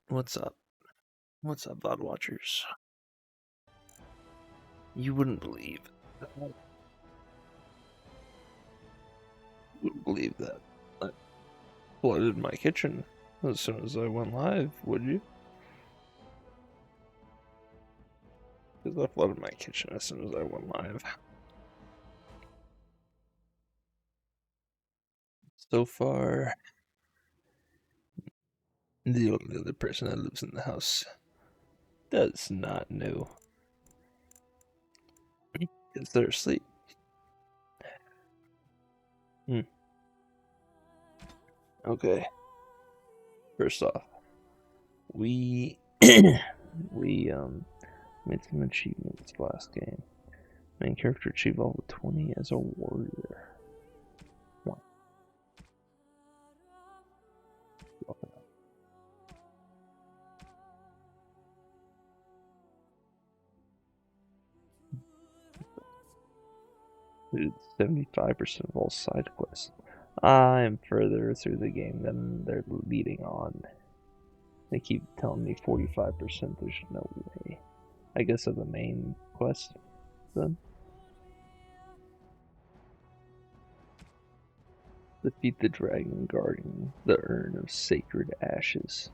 What's up? What's up, VOD watchers? You wouldn't believe that I flooded my kitchen as soon as I went live, would you? Because I flooded my kitchen as soon as I went live. So far, the only other person that lives in the house does not know. Because they're asleep. Okay. First off, we made some achievements last game. Main character achieved level 20 as a warrior. One. Dude, 75% of all side quests. I'm further through the game than they're leading on. They keep telling me 45%. There's no way. I guess of the main quest, then. Defeat the dragon guarding the urn of sacred ashes.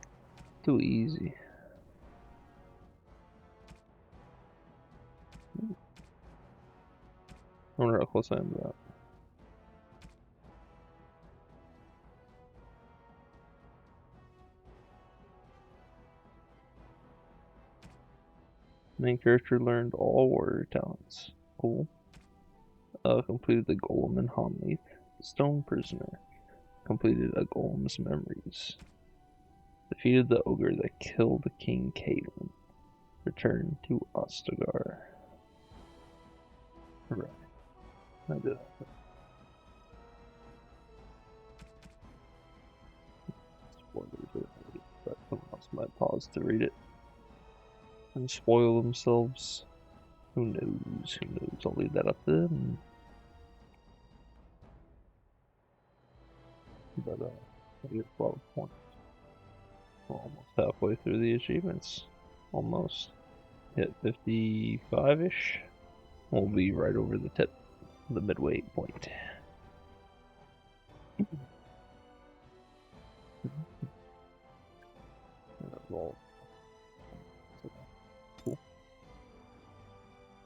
Too easy. I wonder how close I am to that. Main character learned all warrior talents. Cool. Completed the golem in Honleith. Stone prisoner. Completed a golem's memories. Defeated the ogre that killed King Caitlin. Returned to Ostagar. Right. I did. Spoilers, but someone else might pause to read it and spoil themselves. Who knows? Who knows? I'll leave that up to them. But I get 12 points. We're almost halfway through the achievements. Almost. Hit 55-ish. We'll be right over the tip, the midway point. Cool.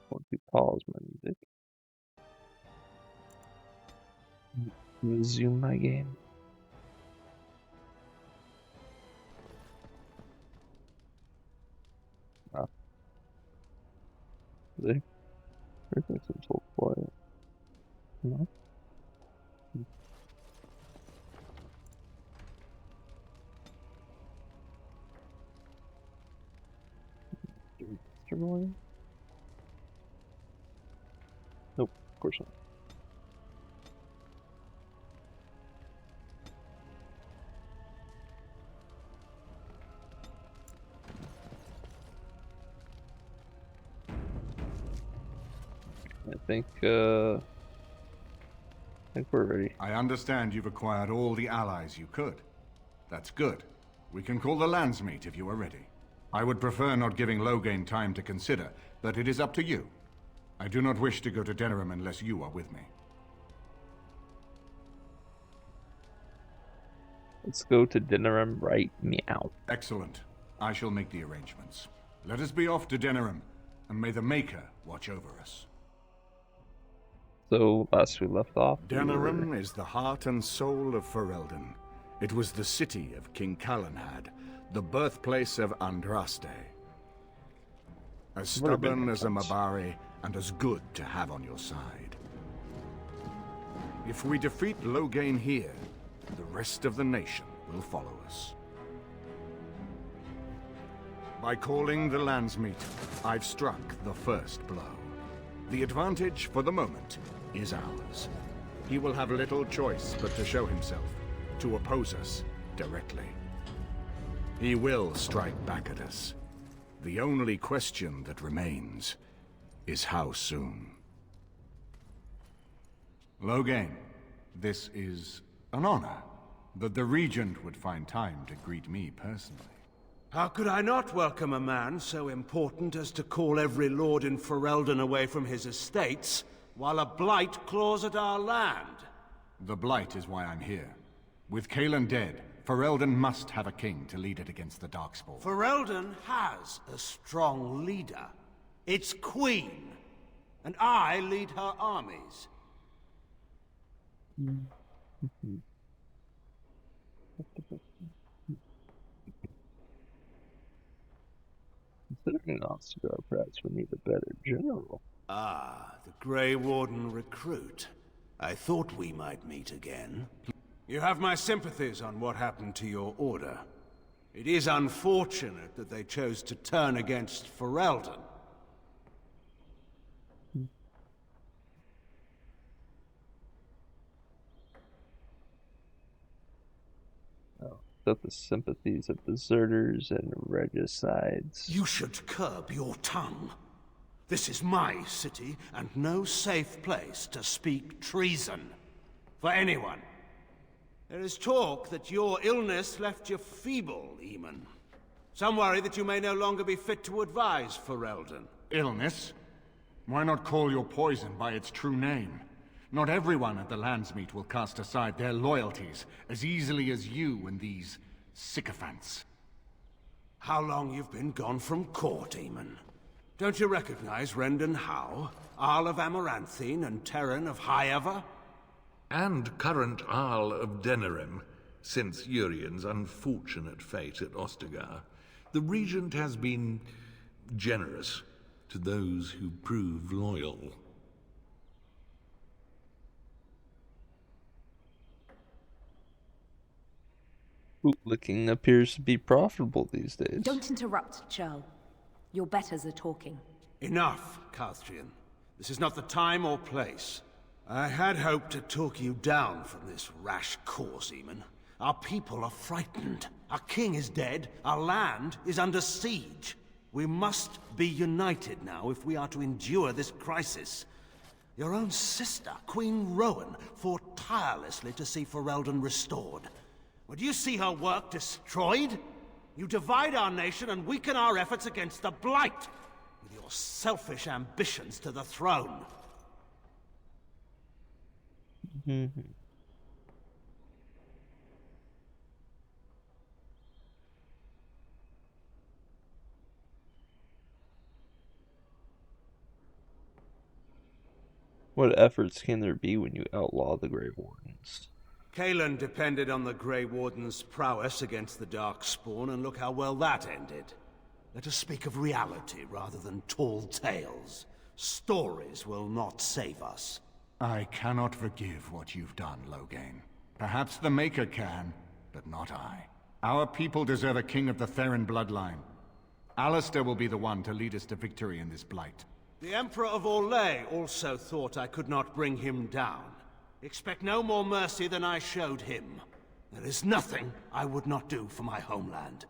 Won't you pause my music? Resume my game. Ah. See? Everything's so quiet. No? Nope, of course not. I think we're ready. I understand you've acquired all the allies you could. That's good. We can call the landsmeet if you are ready. I would prefer not giving Loghain time to consider, but it is up to you. I do not wish to go to Denerim unless you are with me. Let's go to Denerim right meow. Excellent. I shall make the arrangements. Let us be off to Denerim, and may the Maker watch over us. So, last we left off, Denerim is the heart and soul of Ferelden. It was the city of King Calenhad, the birthplace of Andraste. As stubborn as a Mabari, and as good to have on your side. If we defeat Loghain here, the rest of the nation will follow us. By calling the landsmeet, I've struck the first blow. The advantage, for the moment, is ours. He will have little choice but to show himself, to oppose us directly. He will strike back at us. The only question that remains is how soon. Loghain, this is an honor. that the Regent would find time to greet me personally. How could I not welcome a man so important as to call every lord in Ferelden away from his estates, while a blight claws at our land? The Blight is why I'm here. With Cailan dead, Ferelden must have a king to lead it against the Darkspawn. Ferelden has a strong leader. Its queen. And I lead her armies. Considering Ostagar, perhaps we need a better general. Ah, the Grey Warden recruit. I thought we might meet again. You have my sympathies on what happened to your order. It is unfortunate that they chose to turn against Ferelden. That the sympathies of deserters and regicides. You should curb your tongue. This is my city, and no safe place to speak treason. For anyone. There is talk that your illness left you feeble, Eamon. Some worry that you may no longer be fit to advise Ferelden. Illness? Why not call your poison by its true name? Not everyone at the Landsmeet will cast aside their loyalties as easily as you and these sycophants. How long you've been gone from court, Eamon? Don't you recognize Rendon Howe, Arl of Amaranthine and Terran of Highever? And current Arl of Denerim, since Urien's unfortunate fate at Ostagar. The Regent has been generous to those who prove loyal. Bootlicking appears to be profitable these days. Don't interrupt, Churl. Your betters are talking. Enough, Carthrian. This is not the time or place. I had hoped to talk you down from this rash course, Eamon. Our people are frightened. Our king is dead. Our land is under siege. We must be united now if we are to endure this crisis. Your own sister, Queen Rowan, fought tirelessly to see Ferelden restored. Would you see her work destroyed? You divide our nation and weaken our efforts against the Blight, with your selfish ambitions to the throne. What efforts can there be when you outlaw the Grey Wardens? Cailan depended on the Grey Warden's prowess against the Darkspawn, and look how well that ended. Let us speak of reality rather than tall tales. Stories will not save us. I cannot forgive what you've done, Loghain. Perhaps the Maker can, but not I. Our people deserve a king of the Theron bloodline. Alistair will be the one to lead us to victory in this blight. The Emperor of Orlais also thought I could not bring him down. Expect no more mercy than I showed him. There is nothing I would not do for my homeland.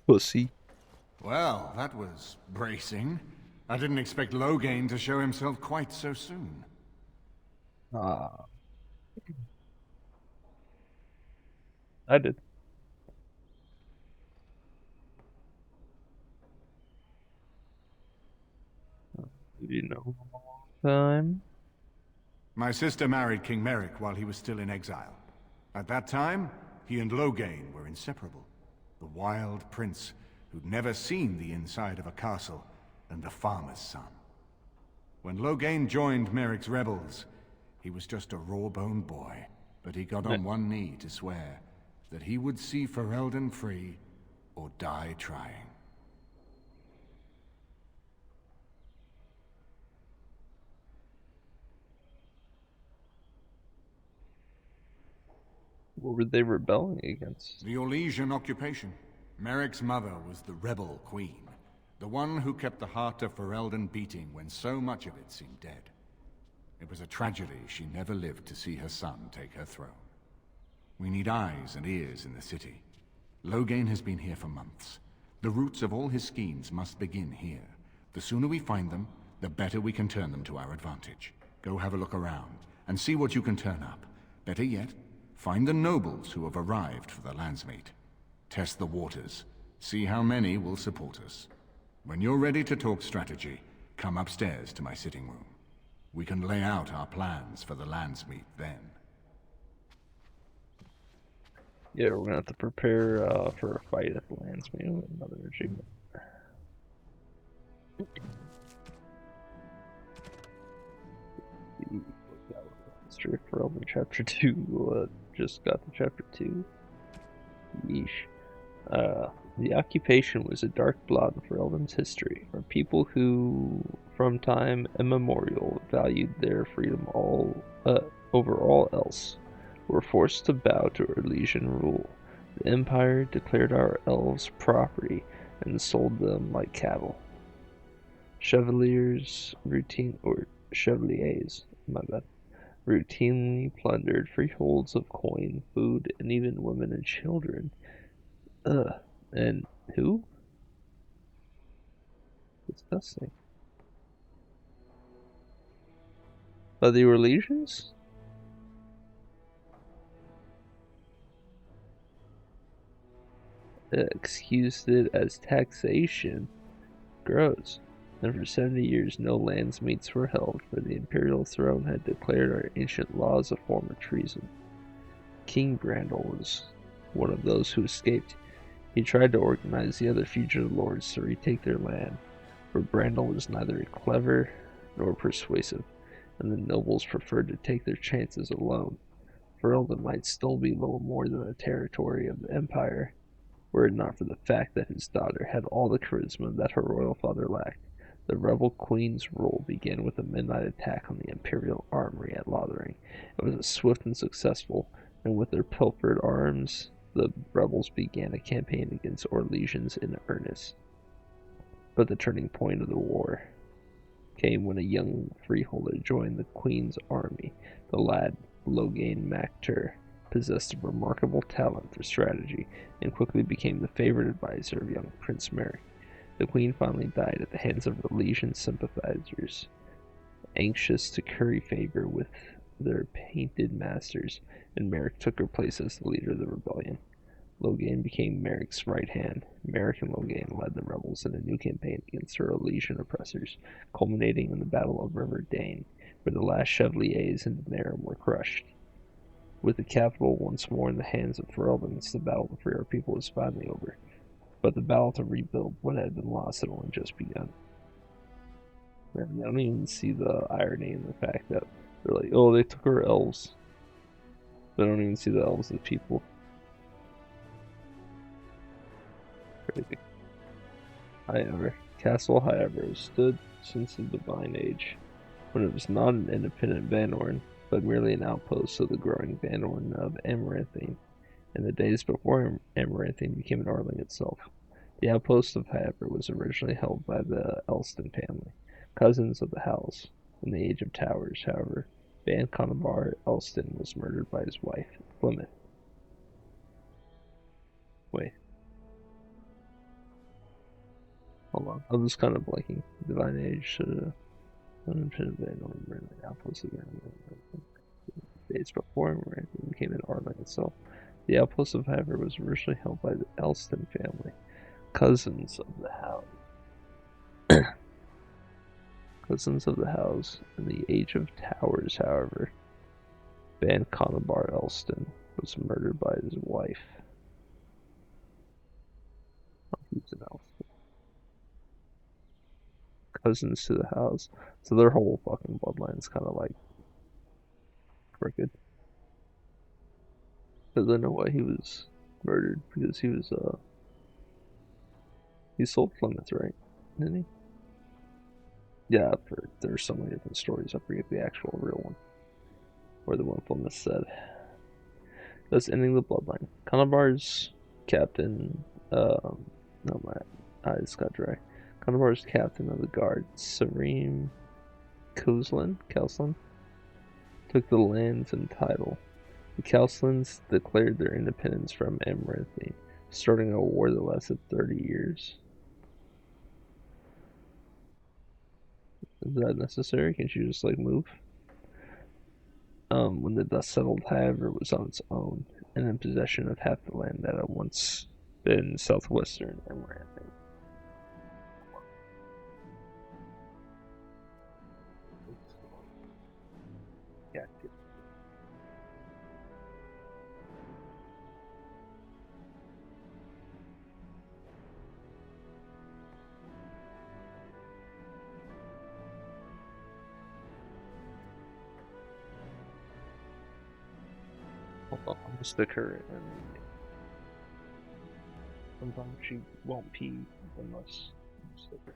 Pussy. Well, that was bracing. I didn't expect Loghain to show himself quite so soon. Ah. I did. You know, time. My sister married King Merrick while he was still in exile. At that time, he and Loghain were inseparable. The wild prince who'd never seen the inside of a castle, and the farmer's son. When Loghain joined Merrick's rebels, he was just a raw-boned boy, but he got on one knee to swear that he would see Ferelden free or die trying. What were they rebelling against? The Orlesian occupation. Merrick's mother was the rebel queen, the one who kept the heart of Ferelden beating when so much of it seemed dead. It was a tragedy she never lived to see her son take her throne. We need eyes and ears in the city. Loghain has been here for months. The roots of all his schemes must begin here. The sooner we find them, the better we can turn them to our advantage. Go have a look around, and see what you can turn up. Better yet, find the nobles who have arrived for the landsmeet. Test the waters. See how many will support us. When you're ready to talk strategy, come upstairs to my sitting room. We can lay out our plans for the landsmeet then. Yeah, we're gonna have to prepare for a fight at the landsmeet. Another achievement. History for Elden Chapter 2. Just got to Chapter 2. Yeesh. The occupation was a dark blot for Elden's history, for people who, from time immemorial, valued their freedom over all else, were forced to bow to Orlesian rule. The Empire declared our elves property and sold them like cattle. Chevaliers, my bad, routinely plundered freeholds of coin, food, and even women and children. And who? Disgusting. But the Orlesians? Excused it as taxation. Gross. And for 70 years no landsmeets were held, for the imperial throne had declared our ancient laws a form of treason. King Brandel was one of those who escaped. He tried to organize the other fugitive lords to retake their land, for Brandel was neither clever nor persuasive, and the nobles preferred to take their chances alone. For Elden might still be little more than a territory of the Empire, were it not for the fact that his daughter had all the charisma that her royal father lacked. The rebel queen's rule began with a midnight attack on the imperial armory at Lothering. It was swift and successful, and with their pilfered arms, the rebels began a campaign against Orlesians in earnest. But the turning point of the war came when a young freeholder joined the queen's army. The lad, Loghain Mactur, possessed a remarkable talent for strategy, and quickly became the favorite advisor of young Prince Merrick. The queen finally died at the hands of Orlesian sympathizers, anxious to curry favor with their painted masters, and Merrick took her place as the leader of the rebellion. Loghain became Merrick's right hand. Merrick and Loghain led the rebels in a new campaign against their Orlesian oppressors, culminating in the Battle of River Dane, where the last Chevaliers in Denerim were crushed. With the capital once more in the hands of Ferelden, the battle to free our people was finally over. But the battle to rebuild what had been lost had only just begun. Man, I don't even see the irony in the fact that they're like, oh, they took our elves. They don't even see the elves as people. Crazy. Castle Highever stood since the Divine Age, when it was not an independent Vanorn, but merely an outpost of the growing Vanorn of Amaranthine, in the days before Amaranthine became an Arling itself. The outpost of Highever was originally held by the Elston family, cousins of the House. In the Age of Towers, however, Ban Conobar Elston was murdered by his wife, Plymouth. Wait. Hold on. I was kind of blanking. Divine Age, unindependent Vanorn, outpost again. Days before Amaranthine became an Arling itself. The outpost of Highever was originally held by the Elston family, cousins of the House. Cousins of the House. In the Age of Towers, however, Ban Conobar Elston was murdered by his wife. Oh, he's an Elston. Cousins to the House. So their whole fucking bloodline is kind of like crooked. Because I know why he was murdered. Because he was, he sold Plymouth, right? Didn't he? Yeah, there's so many different stories. I forget the actual real one. Or the one Plymouth said. Thus ending the bloodline. Conobar's captain, no, my eyes got dry. Conobar's captain of the guard, Sarim Kouslin, took the lands and title. The Kouslins declared their independence from Amaranthine, starting a war that lasted 30 years. Is that necessary? Can't you just like move? When the dust settled, however, was on its own and in possession of half the land that had once been southwestern Amaranthine. Yeah. Hold on, I'm gonna stick her in. Sometimes she won't pee unless you stick her.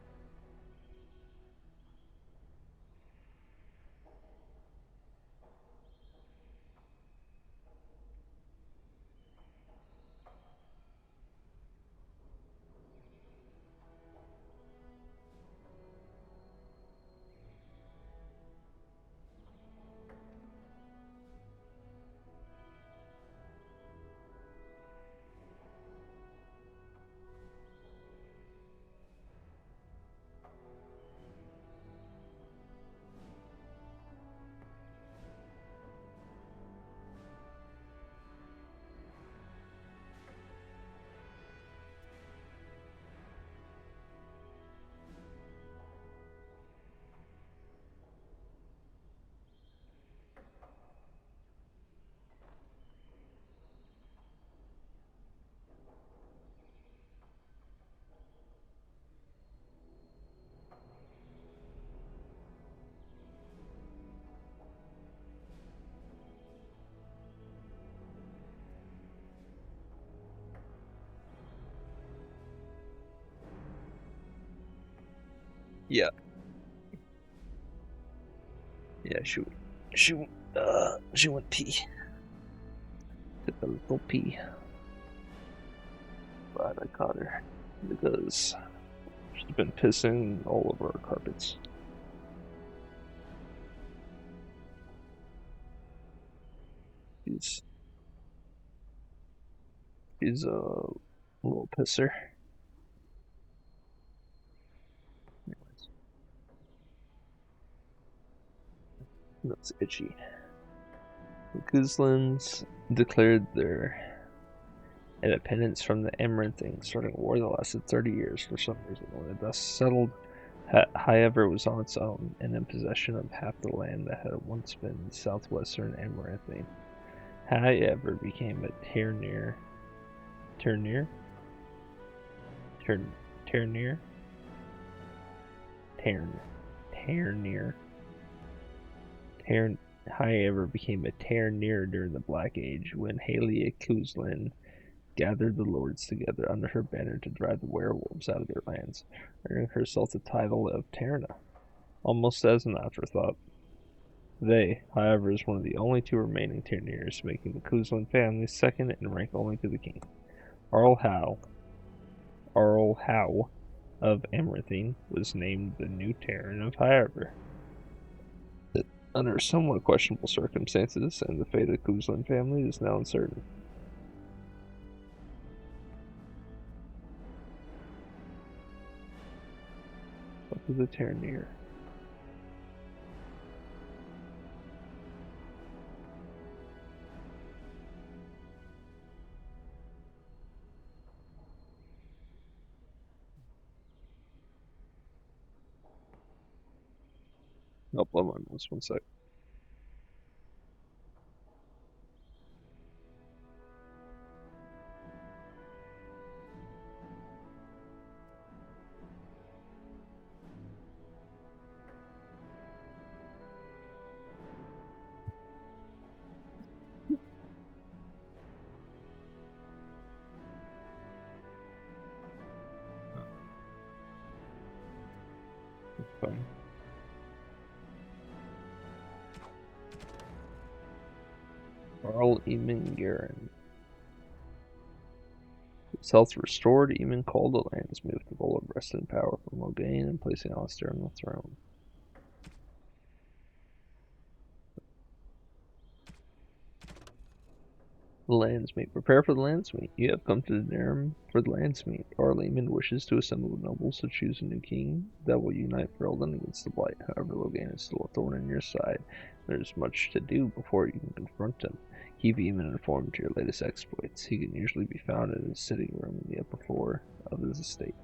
Yeah. Yeah, she went pee. Took a little pee. But I caught her because she's been pissing all over our carpets. She's a little pisser. Anyways, that's itchy. The Guzlins declared their independence from the Amaranthine, starting a war that lasted 30 years for some reason. When the dust settled, however, was on its own and in possession of half the land that had once been southwestern Amaranthine. However, became a Ternier. Ternier? Ternier? Ternier. However, became a Ternier during the Black Age when Halia Kuzlin gathered the lords together under her banner to drive the werewolves out of their lands, earning herself the title of Terna, almost as an afterthought. They, however, is one of the only two remaining Terniers, making the Kuzlin family second in rank only to the king. Arl Howe of Amaranthine was named the new Terran of However. Under somewhat questionable circumstances, and the fate of the Kuzlin family is now uncertain. What is a Terranier? Nope, I'm on this one sec. Fine. Carl Eamon Garen. His health restored, Eamon called the lands, moved the role of wresting power from Logain and placing Alistair on the throne. Landsmeet. Prepare for the Landsmeet. You have come to Darum for the Landsmeet. Our Lehman wishes to assemble the nobles to choose a new king that will unite Ferelden against the Blight. However, Logain is still a thorn in your side. There's much to do before you can confront him. Keep Eamon informed of your latest exploits. He can usually be found in his sitting room in the upper floor of his estate.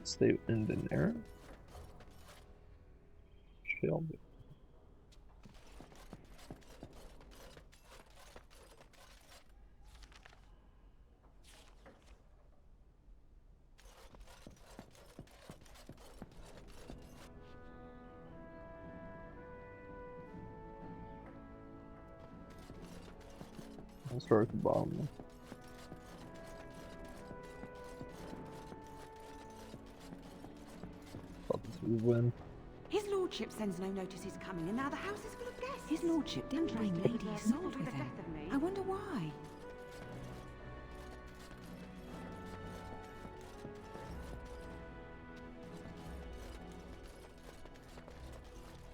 Stay in Daenerys? Shelby. I'll start at the bottom. Win. His lordship sends no notice he's coming, and now the house is full of guests. His lordship didn't bring Lady Isolde with him. I wonder why.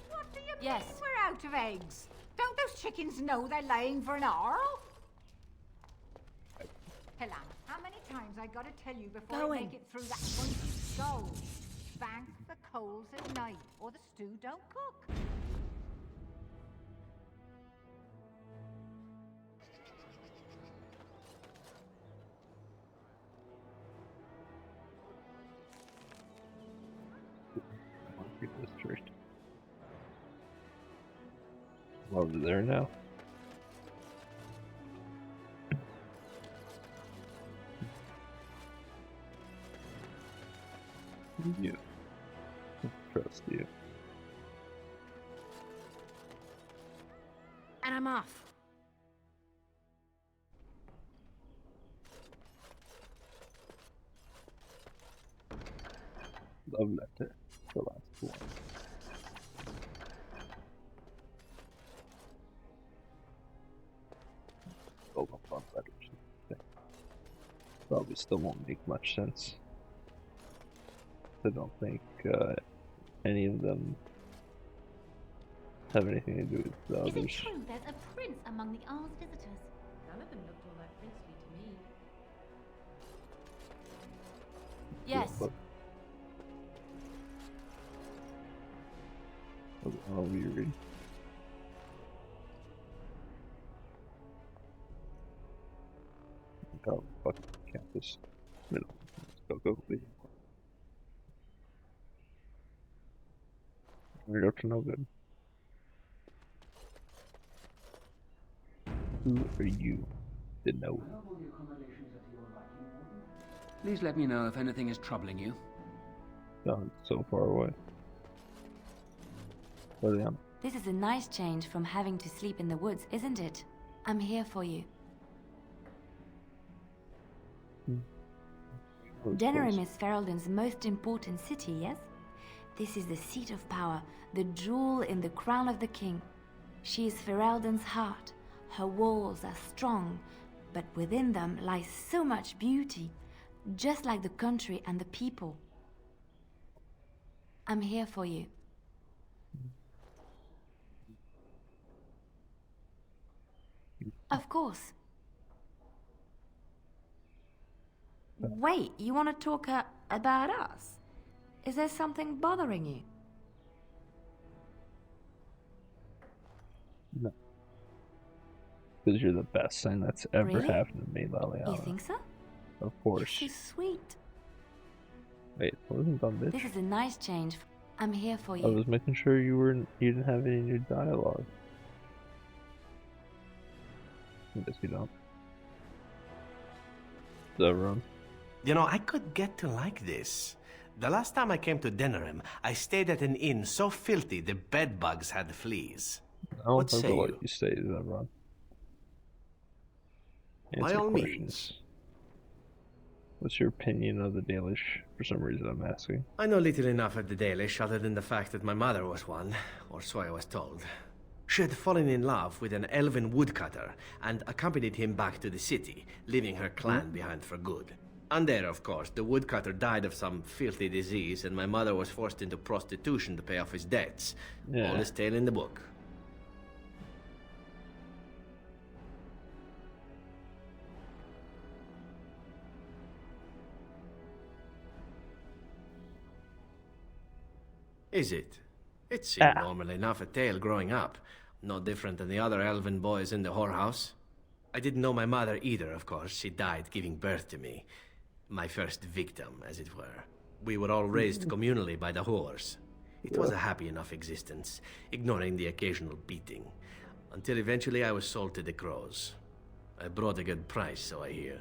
What do you think we're out of eggs? Don't those chickens know they're laying for an Earl? Helen, how many times I gotta tell you before I make it through that pointed stove? Bank the coals at night, or the stew don't cook. District. Over there now. You. Trust you. And I'm off. Love letter. The last one. Go up on letters. Okay. Probably still won't make much sense. I don't think any of them have anything to do with the others. Is it true there's a prince among the Arl's visitors? None of them looked all that princely to me. Yes. What are you reading? Oh, fucking campus. Middle. Let's go. We're up to no good. Who are you to know? Please let me know if anything is troubling you. Oh, it's so far away. Where am This is a nice change from having to sleep in the woods, isn't it? I'm here for you. Denerim is Ferelden's most important city, yes? This is the seat of power, the jewel in the crown of the king. She is Ferelden's heart. Her walls are strong, but within them lies so much beauty, just like the country and the people. I'm here for you. Of course. Wait, you want to talk about us? Is there something bothering you? No. Because you're the best thing that's ever Really? happened to me, Liliana. You think so? Of course. You're so sweet. Wait, wasn't done, bitch. This is a nice change. I'm here for I you. was making sure you didn't have any new dialogue. I guess you don't. Does that run? You know, I could get to like this. The last time I came to Denerim, I stayed at an inn so filthy the bed bugs had fleas. I don't What think say I'll let you? you stay. Does that run? By Answer all questions. means. What's your opinion of the Dalish? For some reason, I'm asking. I know little enough of the Dalish other than the fact that my mother was one, or so I was told. She had fallen in love with an elven woodcutter and accompanied him back to the city, leaving her clan behind for good. And there, of course, the woodcutter died of some filthy disease, and my mother was forced into prostitution to pay off his debts. Yeah. All is tale in the book. Is it? It seemed normal enough a tale growing up. No different than the other elven boys in the whorehouse. I didn't know my mother either, of course. She died giving birth to me. My first victim, as it were. We were all raised communally by the whores. It was a happy enough existence, ignoring the occasional beating. Until eventually I was sold to the crows. I brought a good price, so I hear.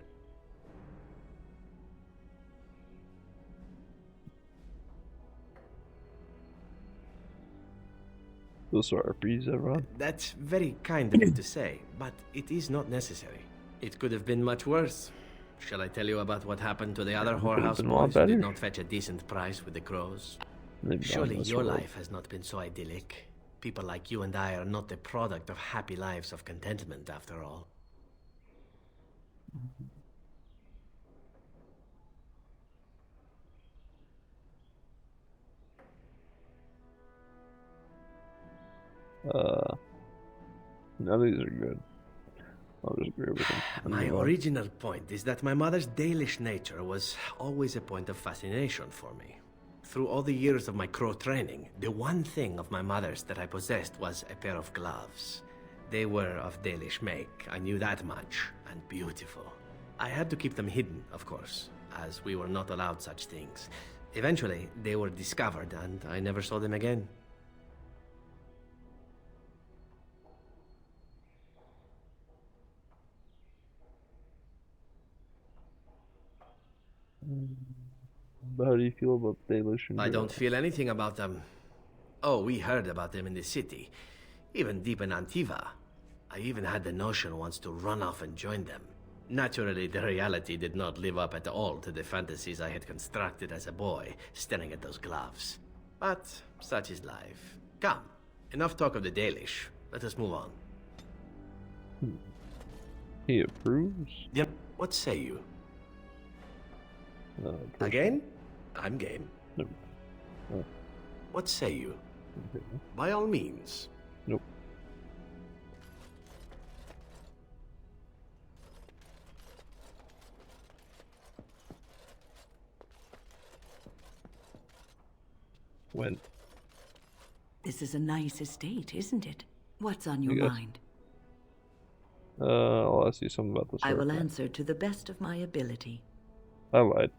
So sorry for you, everyone. That's very kind of you to say, but it is not necessary. It could have been much worse. Shall I tell you about what happened to the other whorehouse boys who did not fetch a decent price with the crows? Surely your life has not been so idyllic. People like you and I are not the product of happy lives of contentment, after all. None of these are good. I'll just agree with them. My original point is that my mother's Dalish nature was always a point of fascination for me. Through all the years of my crow training, the one thing of my mother's that I possessed was a pair of gloves. They were of Dalish make, I knew that much, and beautiful. I had to keep them hidden, of course, as we were not allowed such things. Eventually, they were discovered, and I never saw them again. But how do you feel about Dalish? I don't feel anything about them. Oh, we heard about them in the city, even deep in Antiva. I even had the notion once to run off and join them. Naturally, the reality did not live up at all to the fantasies I had constructed as a boy, staring at those gloves. But such is life. Come, enough talk of the Dalish. Let us move on. He approves? Yep. What say you? Again? I'm game. Nope. What say you? Okay. By all means. Nope. When? This is a nice estate, isn't it? What's on your mind? I'll ask you something about this. I will answer to the best of my ability. I lied.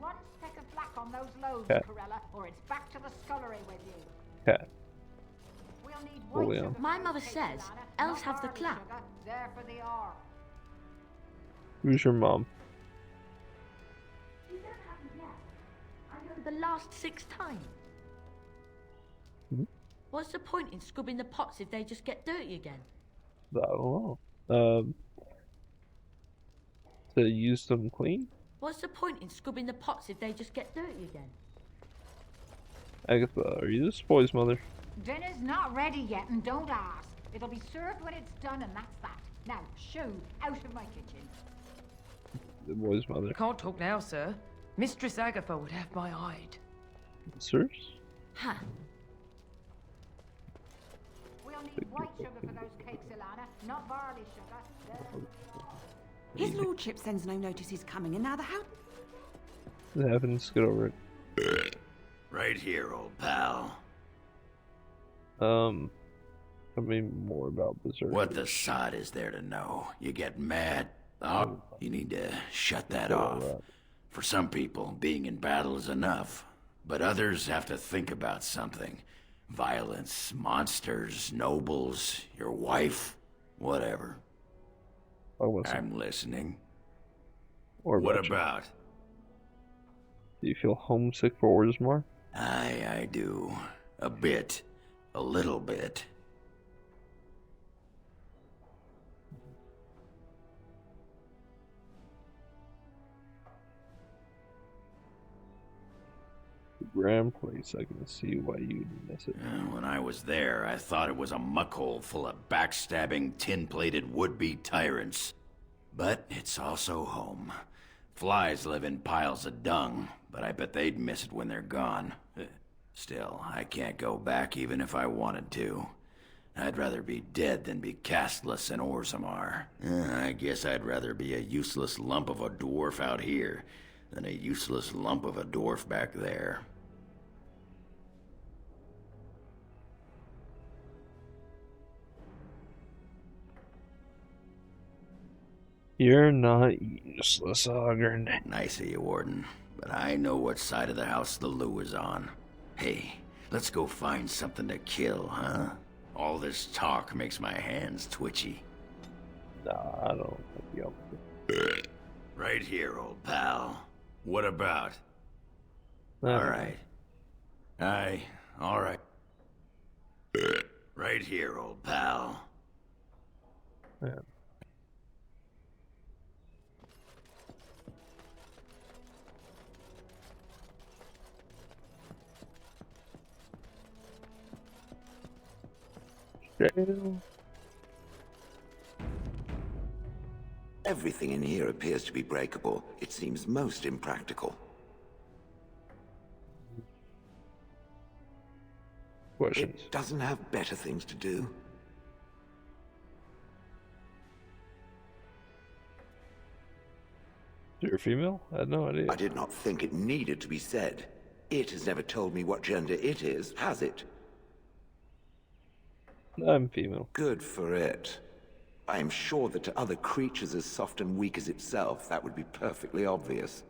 One speck of black on those loaves, Corella, or it's back to the scullery with you. Cat. We'll need white sugar. My mother says elves have the clap. There for the R. Who's your mom? You don't have it yet. I know the last 6 times. What's the point in scrubbing the pots if they just get dirty again? I don't know. To use them clean? What's the point in scrubbing the pots if they just get dirty again? Agatha, are you this boy's mother? Dinner's not ready yet, and don't ask. It'll be served when it's done, and that's that. Now, shoo, out of my kitchen. The boy's mother. Can't talk now, sir. Mistress Agatha would have my hide. Sirs? Huh. We'll need white sugar for those cakes, Ilana, not barley sugar. His lordship sends no notice he's coming, and now the house... It happens, get over it. Right here, old pal. Tell me more about this. What the sod is there to know? You get mad? Oh, you need to shut that off. For some people, being in battle is enough. But others have to think about something. Violence, monsters, nobles, your wife, whatever. I'm listening. What about? Do you feel homesick for Orzammar? I do. A bit. A little bit. grand place. I can see why you'd miss it. When I was there, I thought it was a muckhole full of backstabbing, tin-plated would-be tyrants. But it's also home. Flies live in piles of dung, but I bet they'd miss it when they're gone. Still, I can't go back even if I wanted to. I'd rather be dead than be castless in Orzammar. I guess I'd rather be a useless lump of a dwarf out here than a useless lump of a dwarf back there. You're not useless, Ogren. Nice of you, Warden, but I know what side of the house the Lou is on. Hey, let's go find something to kill, huh? All this talk makes my hands twitchy. Nah, I don't think you'll. Right here, old pal. What about? No. All right. Right here, old pal. Yeah. Everything in here appears to be breakable. It seems most impractical. Questions? It doesn't have better things to do. You're a female? I had no idea. I did not think it needed to be said. It has never told me what gender it is, has it? I'm female. Good for it. I am sure that to other creatures as soft and weak as itself, that would be perfectly obvious.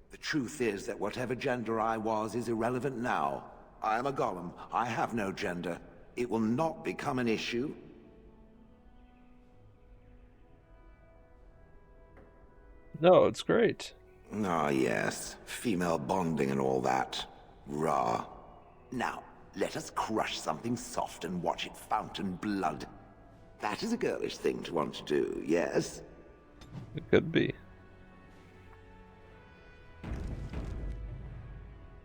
The truth is that whatever gender I was is irrelevant now. I am a golem. I have no gender. It will not become an issue. No, it's great. Ah, yes. Female bonding and all that. Rah. Now, let us crush something soft and watch it fountain blood. That is a girlish thing to want to do, yes? It could be.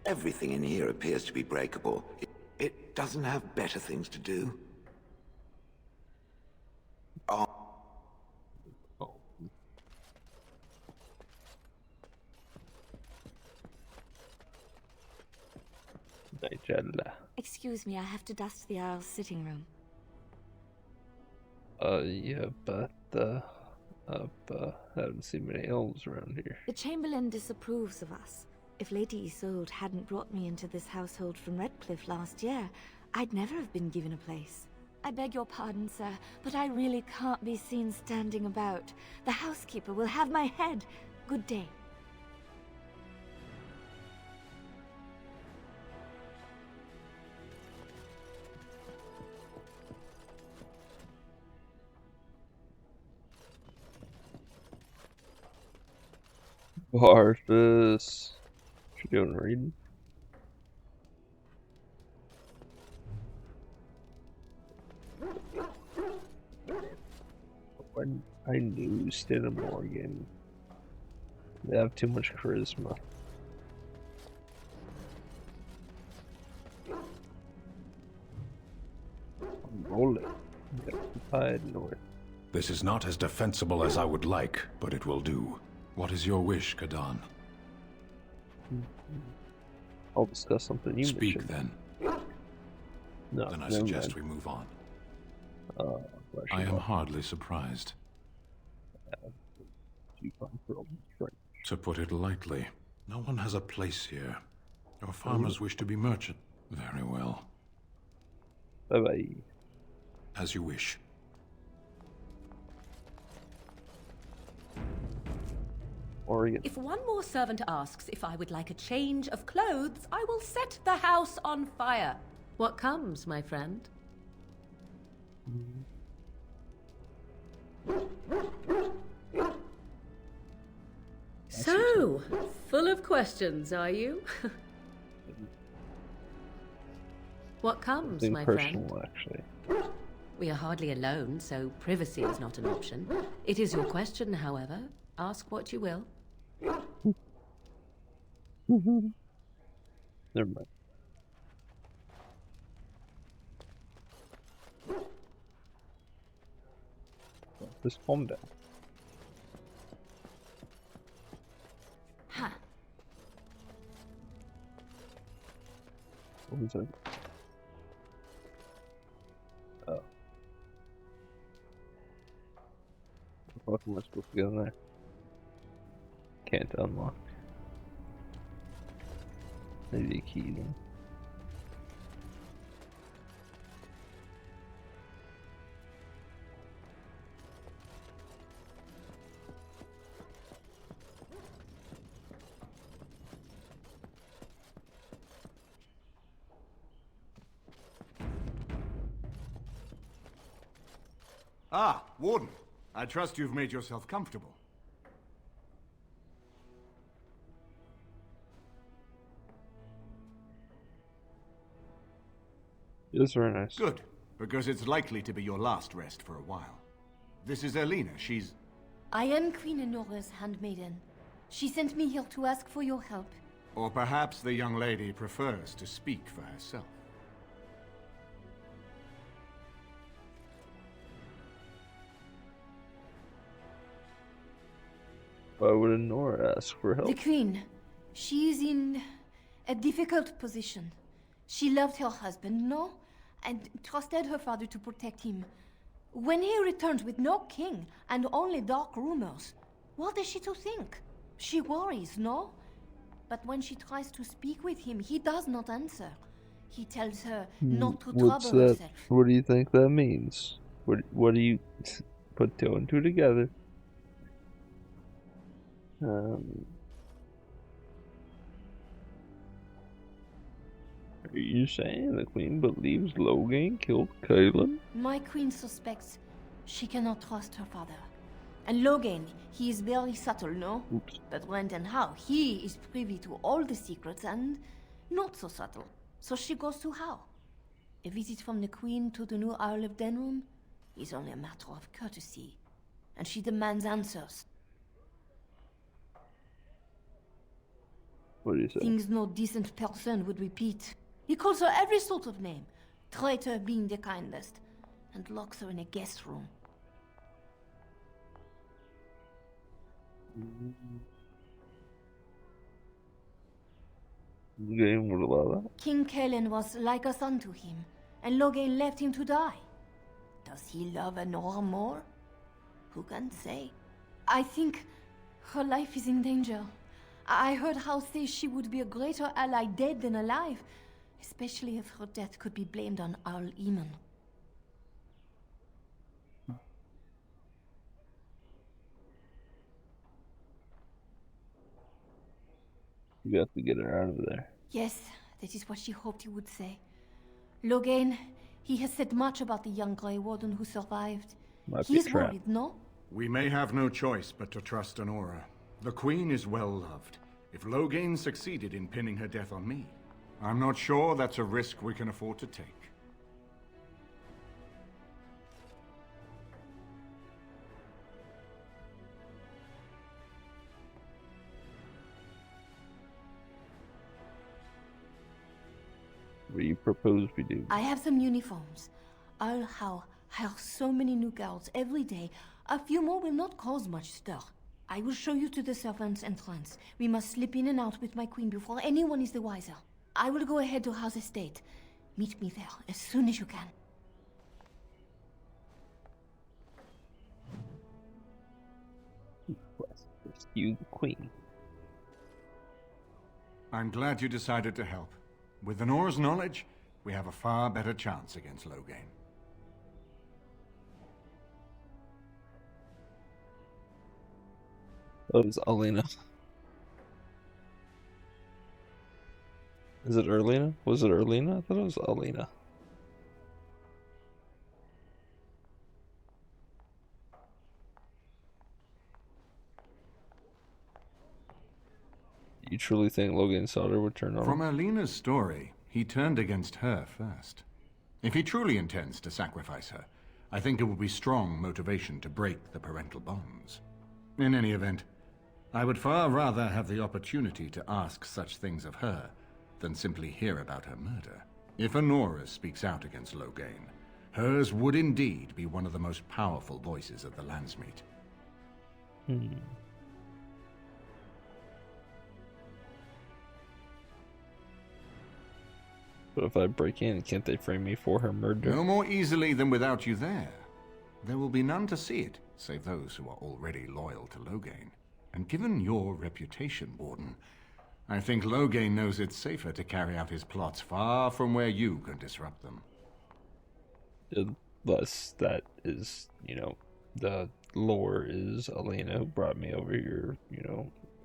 Everything in here appears to be breakable. It doesn't have better things to do. Oh. Excuse me, I have to dust the Earl's sitting room. Yeah, but, haven't seen many elves around here. The Chamberlain disapproves of us. If Lady Isolde hadn't brought me into this household from Redcliffe last year, I'd never have been given a place. I beg your pardon, sir, but I really can't be seen standing about. The housekeeper will have my head. Good day. Arthas. What you doing, reading? When I knew Stan Morgan, they have too much charisma. I'm rolling. Tide north. This is not as defensible as I would like, but it will do. What is your wish, Kadan? I'll discuss something you Speak mentioned. then. No, Then I suggest we move on. I am hardly surprised. To put it lightly, no one has a place here. Your farmers wish to be merchant. Very well. Bye-bye. As you wish. Oregon. If one more servant asks if I would like a change of clothes, I will set the house on fire. What comes, my friend? So, full of questions, are you? What comes, my friend? Actually. We are hardly alone, so privacy is not an option. It is your question, however. Ask what you will. Never mind. Just calm down. Huh. What was that? Oh. What am I supposed to get in there? Can't unlock. Maybe a key then. Ah, Warden. I trust you've made yourself comfortable. It's very nice. Good, because it's likely to be your last rest for a while. This is Elena. She's... I am Queen Enora's handmaiden. She sent me here to ask for your help. Or perhaps the young lady prefers to speak for herself. Why would Nora ask for help? The Queen. She is in a difficult position. She loved her husband, no? And trusted her father to protect him. When he returns with no king and only dark rumors, what is she to think? She worries, no? But when she tries to speak with him, he does not answer. He tells her not to trouble herself. What do you think that means? What do you put two and two together? Are you saying the Queen believes Logain killed Kaelin? My Queen suspects she cannot trust her father. And Logain, he is very subtle, no? Oops. But when and how, he is privy to all the secrets and not so subtle. So she goes to how? A visit from the Queen to the new Isle of Denrum is only a matter of courtesy. And she demands answers. What do you say? Things no decent person would repeat. He calls her every sort of name, traitor being the kindest, and locks her in a guest room. Logain would allow that? King Kaelin was like a son to him, and Logain left him to die. Does he love Enora more? Who can say? I think her life is in danger. I heard House say she would be a greater ally dead than alive, especially if her death could be blamed on Owl Eamon. You have to get her out of there. Yes, that is what she hoped he would say. Logain, he has said much about the young Grey Warden who survived. He's worried, no? We may have no choice but to trust Enora. The Queen is well loved. If Logain succeeded in pinning her death on me, I'm not sure that's a risk we can afford to take. What do you propose we do? I have some uniforms. I'll hire so many new girls every day. A few more will not cause much stir. I will show you to the servants' entrance. We must slip in and out with my Queen before anyone is the wiser. I will go ahead to House Estate. Meet me there as soon as you can. Rescue the Queen. I'm glad you decided to help. With Enora's knowledge, we have a far better chance against Logain. Oh, it's Alina. Is it Erlina? Was it Erlina? I thought it was Alina. You truly think Logain's daughter would turn on him? From Alina's story, he turned against her first. If he truly intends to sacrifice her, I think it will be strong motivation to break the parental bonds. In any event, I would far rather have the opportunity to ask such things of her than simply hear about her murder. If Honora speaks out against Loghain, hers would indeed be one of the most powerful voices of the Landsmeet. But if I break in, can't they frame me for her murder? No more easily than without you there. There will be none to see it, save those who are already loyal to Loghain. And given your reputation, Warden, I think Loghain knows it's safer to carry out his plots far from where you can disrupt them. Thus, that is, the lore is Elena who brought me over here,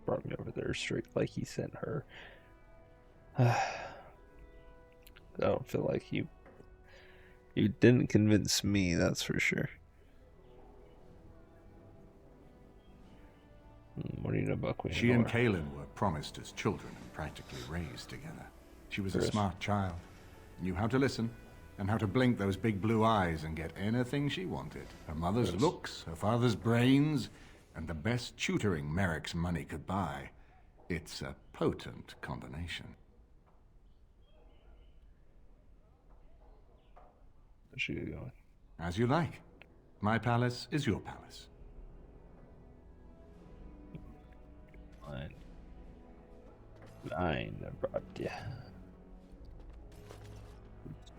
brought me over there straight like he sent her. I don't feel like you didn't convince me, that's for sure. What do you know about Queen She and Honora? Kaelin were promised as children and practically raised together. She was a smart child, knew how to listen, and how to blink those big blue eyes and get anything she wanted. Her mother's looks, her father's brains, and the best tutoring Merrick's money could buy. It's a potent combination. Where's she going? As you like. My palace is your palace. Nine, I brought you.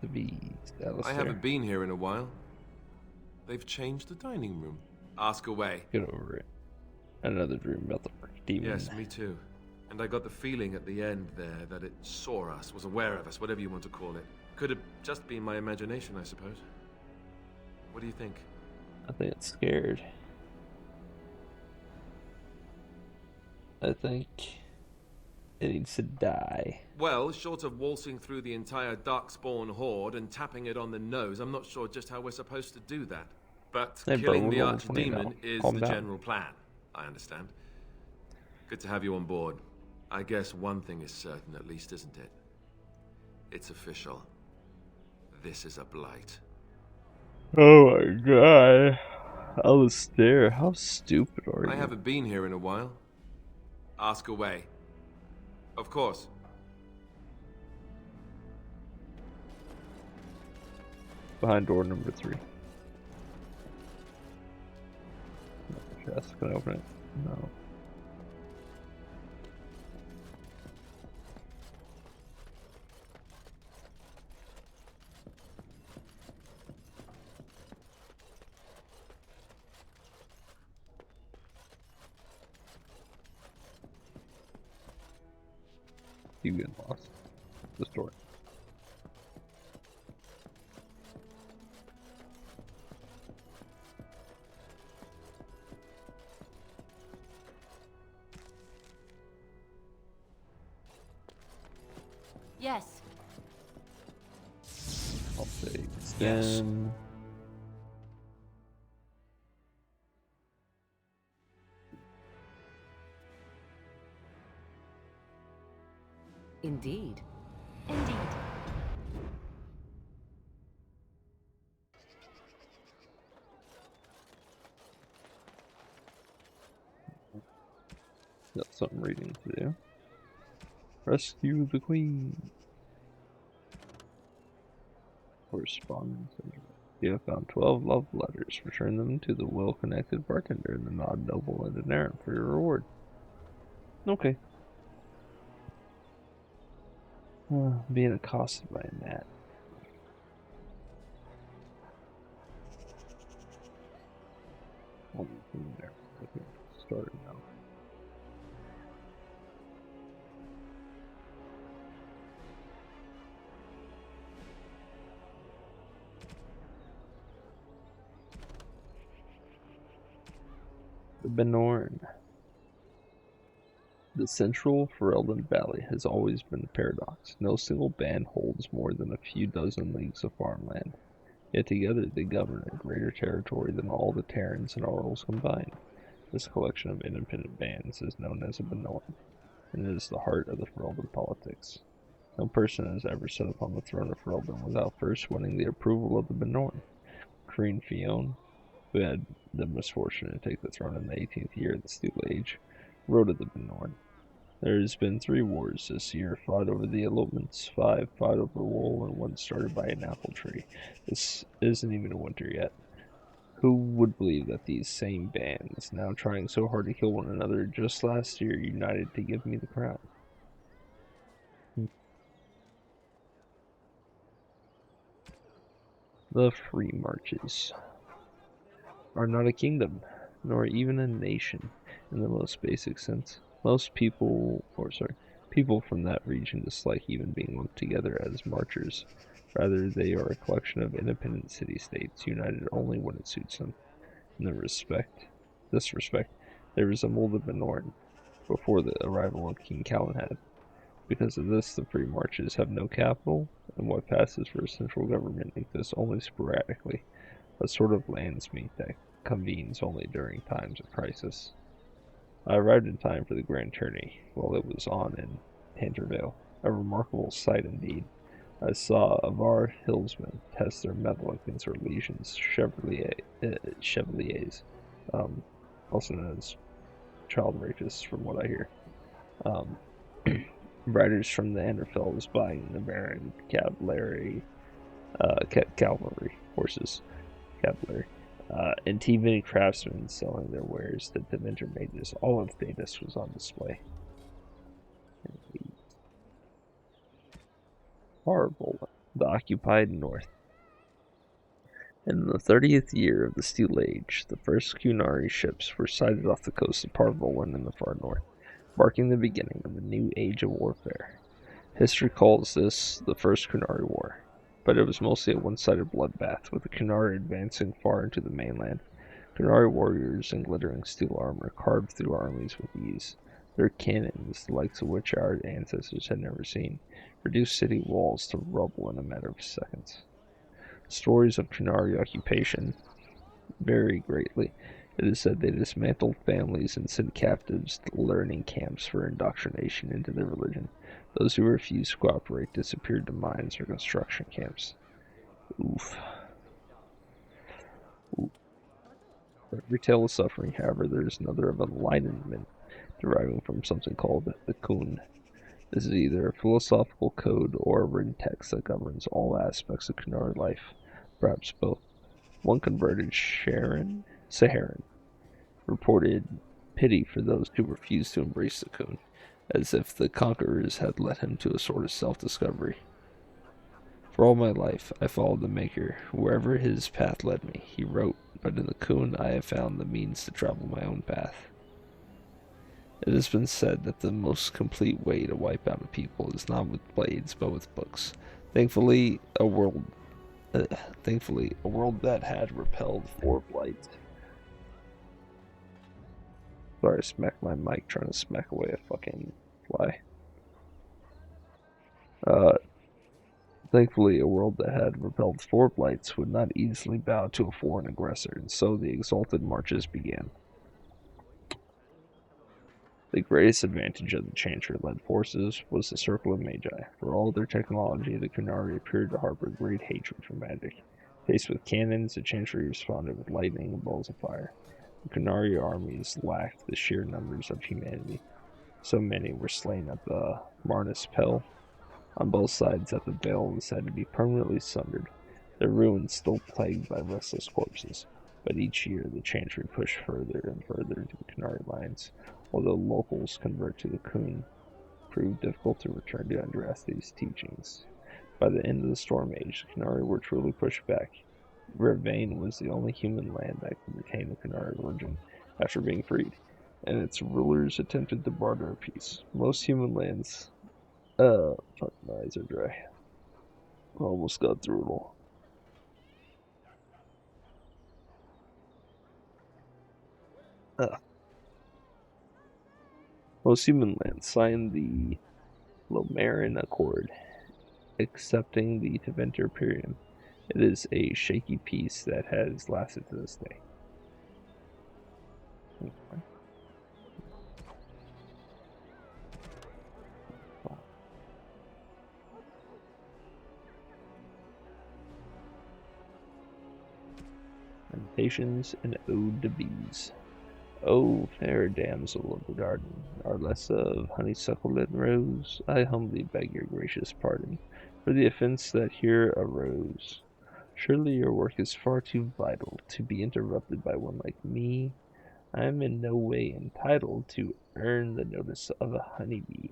The bees, I haven't been here in a while. They've changed the dining room. Ask away. Get over it. Another dream about the demon. Yes, me too. And I got the feeling at the end there that it saw us, was aware of us, whatever you want to call it. Could have just been my imagination, I suppose. What do you think? I think it's scared. I think it needs to die. Well, short of waltzing through the entire Darkspawn horde and tapping it on the nose, I'm not sure just how we're supposed to do that. But killing the archdemon is the general plan, I understand. Good to have you on board. I guess one thing is certain at least, isn't it? It's official. This is a blight. Oh my god. Alistair, how stupid are you? I haven't been here in a while. Ask away. Of course. Behind door number 3. Chest, can I open it? No. You get lost. The story. Yes. I'll say extend. Indeed. Indeed. Got some reading to do. Rescue the queen. Correspondence. You have found 12 love letters. Return them to the well-connected bartender in the Nod Noble and an errand for your reward. Okay. Being accosted by a gnat. There. Okay, started now. The Benorn. The central Ferelden Valley has always been a paradox. No single band holds more than a few dozen leagues of farmland. Yet together they govern a greater territory than all the Terrans and Orals combined. This collection of independent bands is known as a Benorn, and it is the heart of the Ferelden politics. No person has ever sat upon the throne of Ferelden without first winning the approval of the Benorn. Queen Fionn, who had the misfortune to take the throne in the 18th year of the Steel Age, wrote of the Benorn. There's been 3 wars this year, fought over the elopements, 5 fought over wool, and 1 started by an apple tree. This isn't even winter yet. Who would believe that these same bands, now trying so hard to kill one another, just last year united to give me the crown? The Free Marches are not a kingdom, nor even a nation in the most basic sense. Most people, people from that region dislike even being lumped together as marchers. Rather, they are a collection of independent city-states, united only when it suits them. In this respect, they resemble the Benorn before the arrival of King Calenhad. Because of this, the Free Marches have no capital, and what passes for a central government exists only sporadically, a sort of landsmeet that convenes only during times of crisis. I arrived in time for the grand tourney, while it was on in Tanterville, a remarkable sight indeed. I saw Avar hillsmen test their mettle against their legions, chevaliers, also known as child rapists, from what I hear. Riders from the Enderfells buying the Baron cavalry horses, and teeming craftsmen selling their wares to the winter mages. All of Thedas was on display. Horrible, the occupied north. In the 30th year of the Steel Age, the first Qunari ships were sighted off the coast of Parvolan in the far north, marking the beginning of a new age of warfare. History calls this the First Qunari War, but it was mostly a one-sided bloodbath, with the Qunari advancing far into the mainland. Qunari warriors in glittering steel armor carved through armies with ease. Their cannons, the likes of which our ancestors had never seen, reduced city walls to rubble in a matter of seconds. Stories of Qunari occupation vary greatly. It is said they dismantled families and sent captives to learning camps for indoctrination into their religion. Those who refused to cooperate disappeared to mines or construction camps. Oof. For every tale of suffering, however, there is another of enlightenment deriving from something called the Kun. This is either a philosophical code or a written text that governs all aspects of Qunari life, perhaps both. One converted Saharan reported pity for those who refused to embrace the Kun, as if the conquerors had led him to a sort of self-discovery. For all my life, I followed the Maker, wherever his path led me, he wrote, but in the Kun I have found the means to travel my own path. It has been said that the most complete way to wipe out a people is not with blades, but with books. Thankfully, a world that had repelled 4 blights. Sorry, I smacked my mic trying to smack away a fucking fly. Thankfully, a world that had repelled 4 blights would not easily bow to a foreign aggressor, and so the exalted marches began. The greatest advantage of the Chantry-led forces was the Circle of Magi. For all their technology, the Qunari appeared to harbor great hatred for magic. Faced with cannons, the Chantry responded with lightning and balls of fire. The Qunari armies lacked the sheer numbers of humanity. So many were slain at the Marnus Pel. On both sides that the veil was said to be permanently sundered, their ruins still plagued by restless corpses. But each year the Chantry pushed further and further into the Qunari lines, although locals convert to the Kun proved difficult to return to Andraste's teachings. By the end of the Storm Age, the Qunari were truly pushed back. Ravain was the only human land that could retain the Qunari religion after being freed, and its rulers attempted to barter a peace. Most human lands... fuck, my eyes are dry. Almost got through it all. Most human lands signed the Lomarin Accord, accepting the Teventer Imperium. It is a shaky peace that has lasted to this day. Lamentations and Ode to Bees. O fair damsel of the garden, Arlessa of honeysuckle and rose, I humbly beg your gracious pardon for the offense that here arose. Surely your work is far too vital to be interrupted by one like me. I am in no way entitled to earn the notice of a honeybee.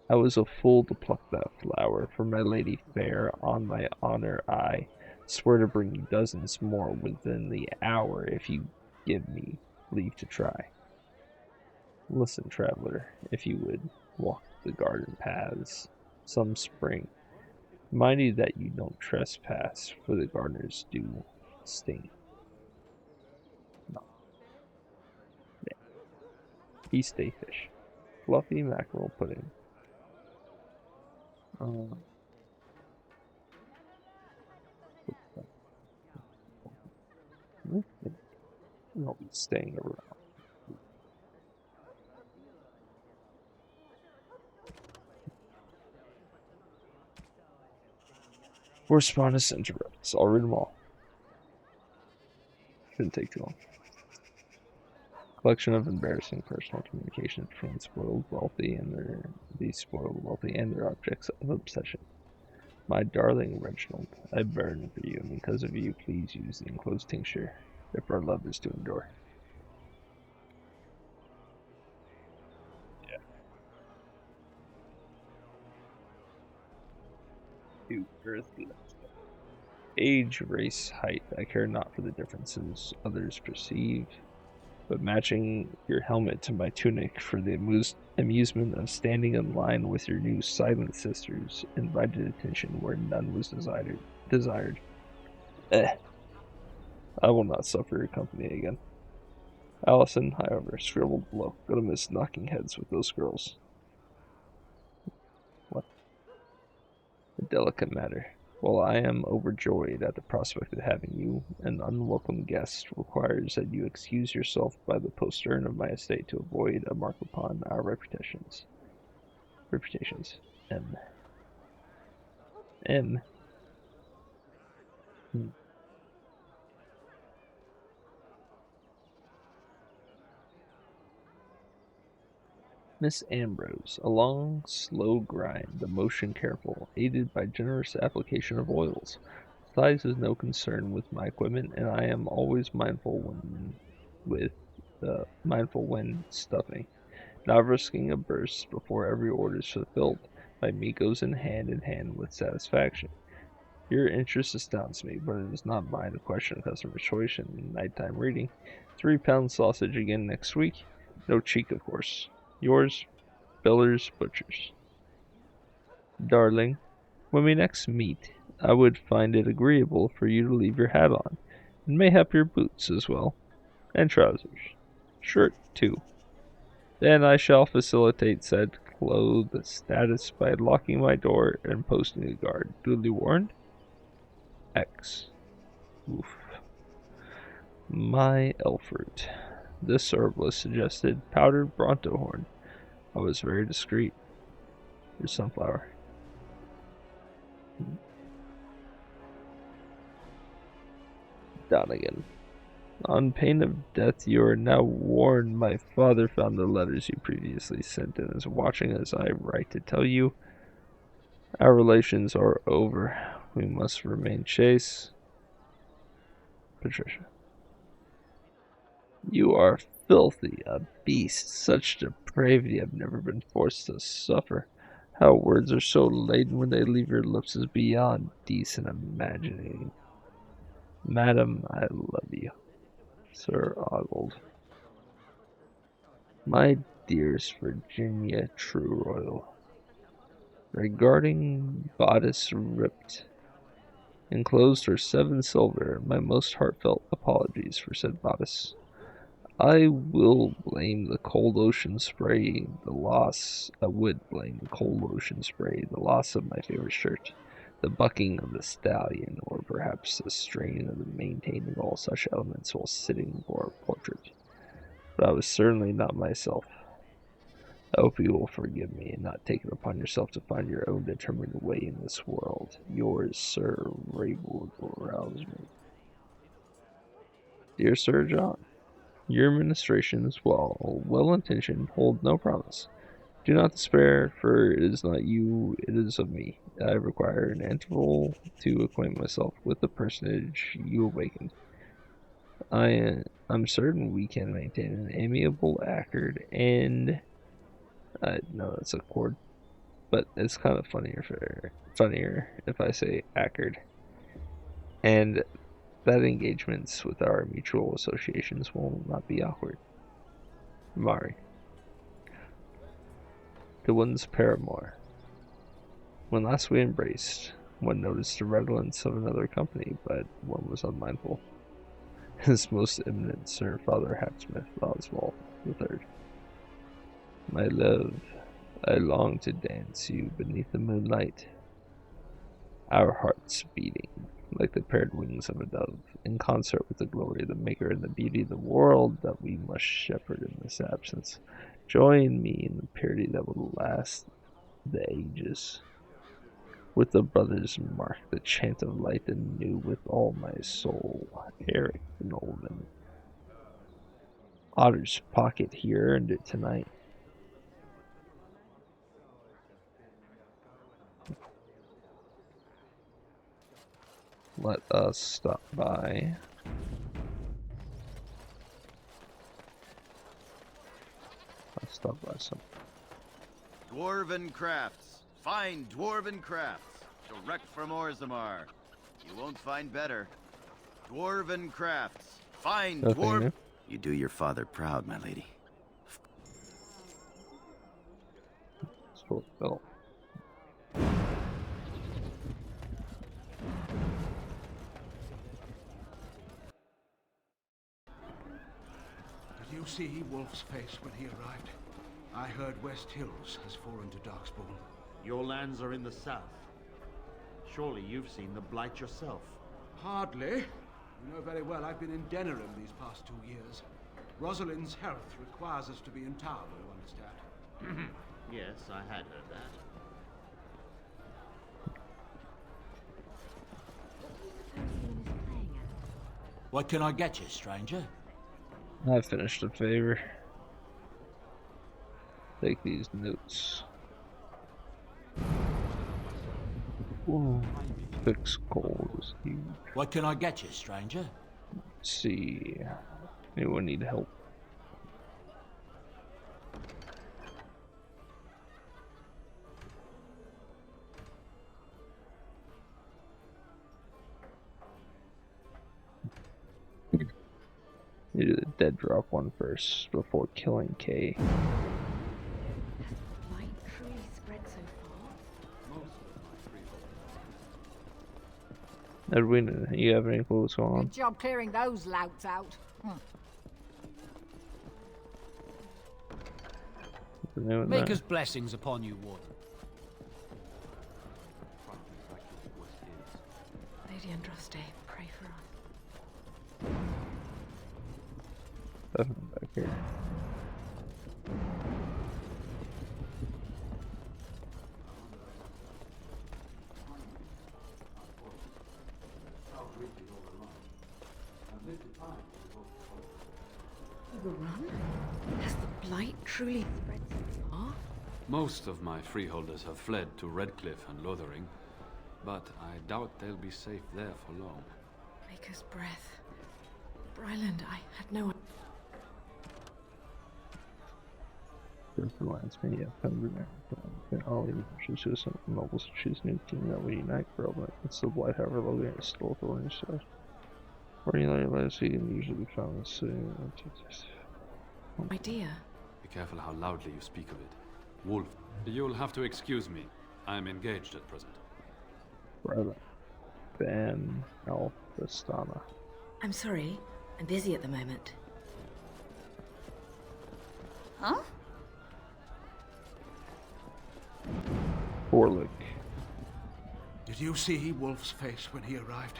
I was a fool to pluck that flower, for my lady fair, on my honor I swear to bring you dozens more within the hour if you give me leave to try. Listen, traveler, if you would walk the garden paths some spring, mind you that you don't trespass, for the gardeners do sting. No. East Day fish, fluffy mackerel pudding. I'll be staying around. Correspondence interrupts. I'll read them all. Shouldn't take too long. Collection of embarrassing personal communications between the spoiled wealthy and their objects of obsession. My darling Reginald, I burn for you, and because of you, please use the enclosed tincture, if our love is to endure. Yeah. To earth age, race, height, I care not for the differences others perceive, but matching your helmet to my tunic for the amusement of standing in line with your new silent sisters invited attention where none was desired. I will not suffer your company again. Allison, however, scribbled below. Gonna miss knocking heads with those girls. What? A delicate matter. While I am overjoyed at the prospect of having you, an unwelcome guest requires that you excuse yourself by the postern of my estate to avoid a mark upon our reputations. M. M. Miss Ambrose, a long, slow grind, the motion careful, aided by generous application of oils. Size is no concern with my equipment, and I am always mindful when stuffing, not risking a burst before every order is fulfilled. My meat goes in hand with satisfaction. Your interest astounds me, but it is not mine to question customer choice in nighttime reading. 3-pound sausage again next week. No cheek, of course. Yours, Beller's Butchers. Darling, when we next meet, I would find it agreeable for you to leave your hat on, and mayhap your boots as well, and trousers. Shirt, too. Then I shall facilitate said clothed status by locking my door and posting a guard. Duly warned? X. Oof. My Elfert. This herbalist suggested powdered Bronto horn. I was very discreet. Your sunflower. Donegan. On pain of death, you are now warned. My father found the letters you previously sent and is watching as I write to tell you our relations are over. We must remain chaste. Patricia. You are filthy, a beast. Such depravity I've never been forced to suffer. How words are so laden when they leave your lips is beyond decent imagining. Madam, I love you. Sir Ogled. My dearest Virginia True Royal, regarding bodice ripped, enclosed for 7 silver, my most heartfelt apologies for said bodice. I will blame the cold ocean spray, the loss of my favorite shirt, the bucking of the stallion, or perhaps the strain of maintaining all such elements while sitting for a portrait. But I was certainly not myself. I hope you will forgive me and not take it upon yourself to find your own determined way in this world. Yours, Sir Raywood, will rouse me. Dear Sir John, Your administrations, while well-intentioned, hold no promise. Do not despair, for it is not you, it is of me. I require an interval to acquaint myself with the personage you awakened. I'm certain we can maintain an amiable accord, and I know that's a chord, but it's kind of funnier if I say accord, and that engagements with our mutual associations will not be awkward. Mari. The one's paramour. When last we embraced, one noticed the redolence of another company, but one was unmindful. His most eminent Sir Father Hatsmith Oswald III. My love, I long to dance you beneath the moonlight, our hearts beating like the paired wings of a dove, in concert with the glory of the Maker and the beauty of the world that we must shepherd in this absence. Join me in the purity that will last the ages. With the brothers mark the chant of light anew with all my soul. Eric Nolan. Otter's pocket, he earned it tonight. Let us stop by. Let's stop by some. Dwarven crafts. Fine dwarven crafts. Direct from Orzammar. You won't find better. Dwarven crafts. Fine dwarf. You do your father proud, my lady. Belt. Did you see Wolf's face when he arrived? I heard West Hills has fallen to Darkspawn. Your lands are in the south. Surely you've seen the Blight yourself. Hardly. You know very well I've been in Denerim these past 2 years. Rosalind's health requires us to be in town, you understand. Yes, I had heard that. What can I get you, stranger? I finished a favor. Take these notes. Ooh, fix coal is huge. What can I get you, stranger? Let's see. Anyone need help? You do the dead drop one first before killing K. Light truly spread so far. Edwin, you have any clue what's going on? Good job clearing those louts out. Maker's blessings upon you, Warden. Lady Andraste, pray for us. Definitely back here. Overrun? Has the blight truly spread so far? Most of my freeholders have fled to Redcliffe and Lothering, but I doubt they'll be safe there for long. Maker's breath. Bryland, I had no... Reminds me of Pemberton. Ollie, she's just some nobles. She's new king that we unite for all that. It's the Blight, however, Logan is still authority. So, ordinary legacy can usually be found in the city. Idea. Be careful how loudly you speak of it. Wolf, you'll have to excuse me. I'm engaged at present. Brother. Ben Alfistana. I'm sorry. I'm busy at the moment. Huh? Orlick. Did you see Wolf's face when he arrived?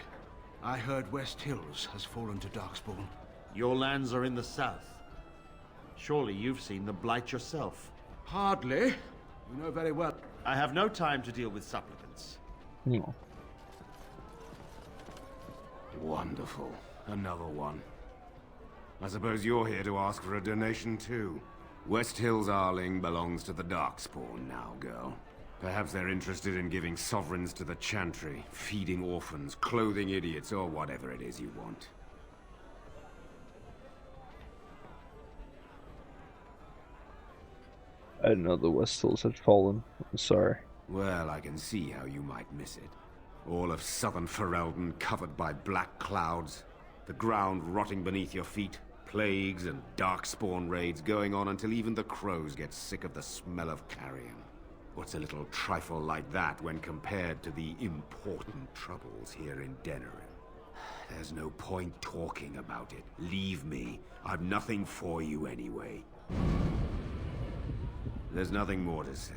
I heard West Hills has fallen to Darkspawn. Your lands are in the south. Surely you've seen the Blight yourself. Hardly. You know very well. I have no time to deal with supplicants. No. Wonderful. Another one. I suppose you're here to ask for a donation too. West Hill's Arling belongs to the Darkspawn now, girl. Perhaps they're interested in giving sovereigns to the Chantry, feeding orphans, clothing idiots, or whatever it is you want. I didn't know the West Hills had fallen. I'm sorry. Well, I can see how you might miss it. All of southern Ferelden covered by black clouds, the ground rotting beneath your feet, plagues and darkspawn raids going on until even the crows get sick of the smell of carrion. What's a little trifle like that when compared to the important troubles here in Denerim? There's no point talking about it. Leave me. I've nothing for you anyway. There's nothing more to say.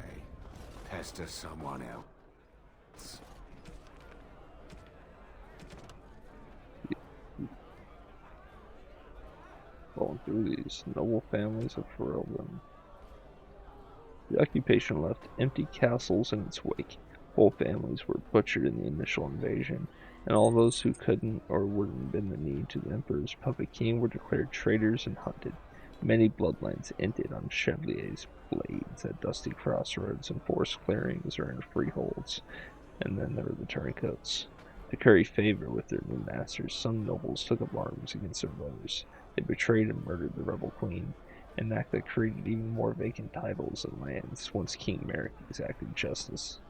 Pester someone else. Going through these noble families of Ferelden. The occupation left empty castles in its wake. Whole families were butchered in the initial invasion, and all those who couldn't or wouldn't bend the knee to the Emperor's puppet king were declared traitors and hunted. Many bloodlines ended on Chevalier's blades at dusty crossroads and forest clearings or in freeholds, and then there were the turncoats. To curry favor with their new masters, some nobles took up arms against their brothers. They betrayed and murdered the rebel queen, an act that created even more vacant titles and lands once King Merrick exacted justice.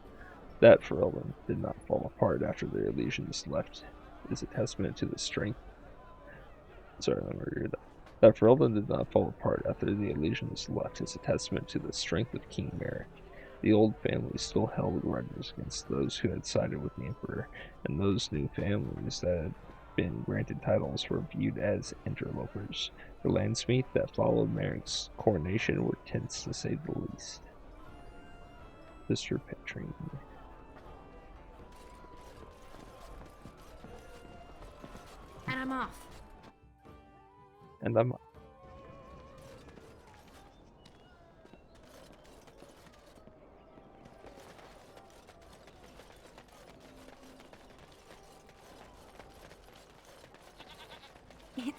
That Ferelden did not fall apart after their allegiance left is a testament to the strength. Sorry, let me read that. That Ferelden did not fall apart after the allegiance left is a testament to the strength of King Merrick. The old families still held grudges against those who had sided with the Emperor, and those new families that had been granted titles were viewed as interlopers. The landsmeet that followed Merrick's coronation were tense to say the least. Sister Petrine. And I'm off. And I'm off.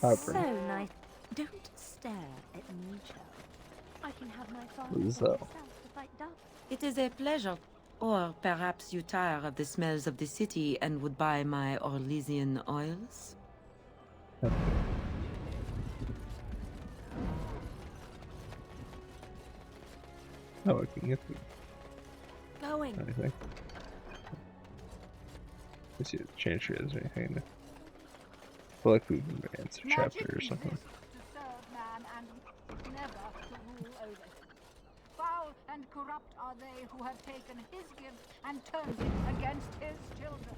It's so nice. Don't stare at me, child. I can have my father myself to fight dark. It is a pleasure. Or perhaps you tire of the smells of the city and would buy my Orlesian oils? Oh, I can get the Going. anything. Let's see if the Chantry has anything. I feel like we've advanced a chapter or something. Foul and corrupt are they who have taken his gift and turned it against his children.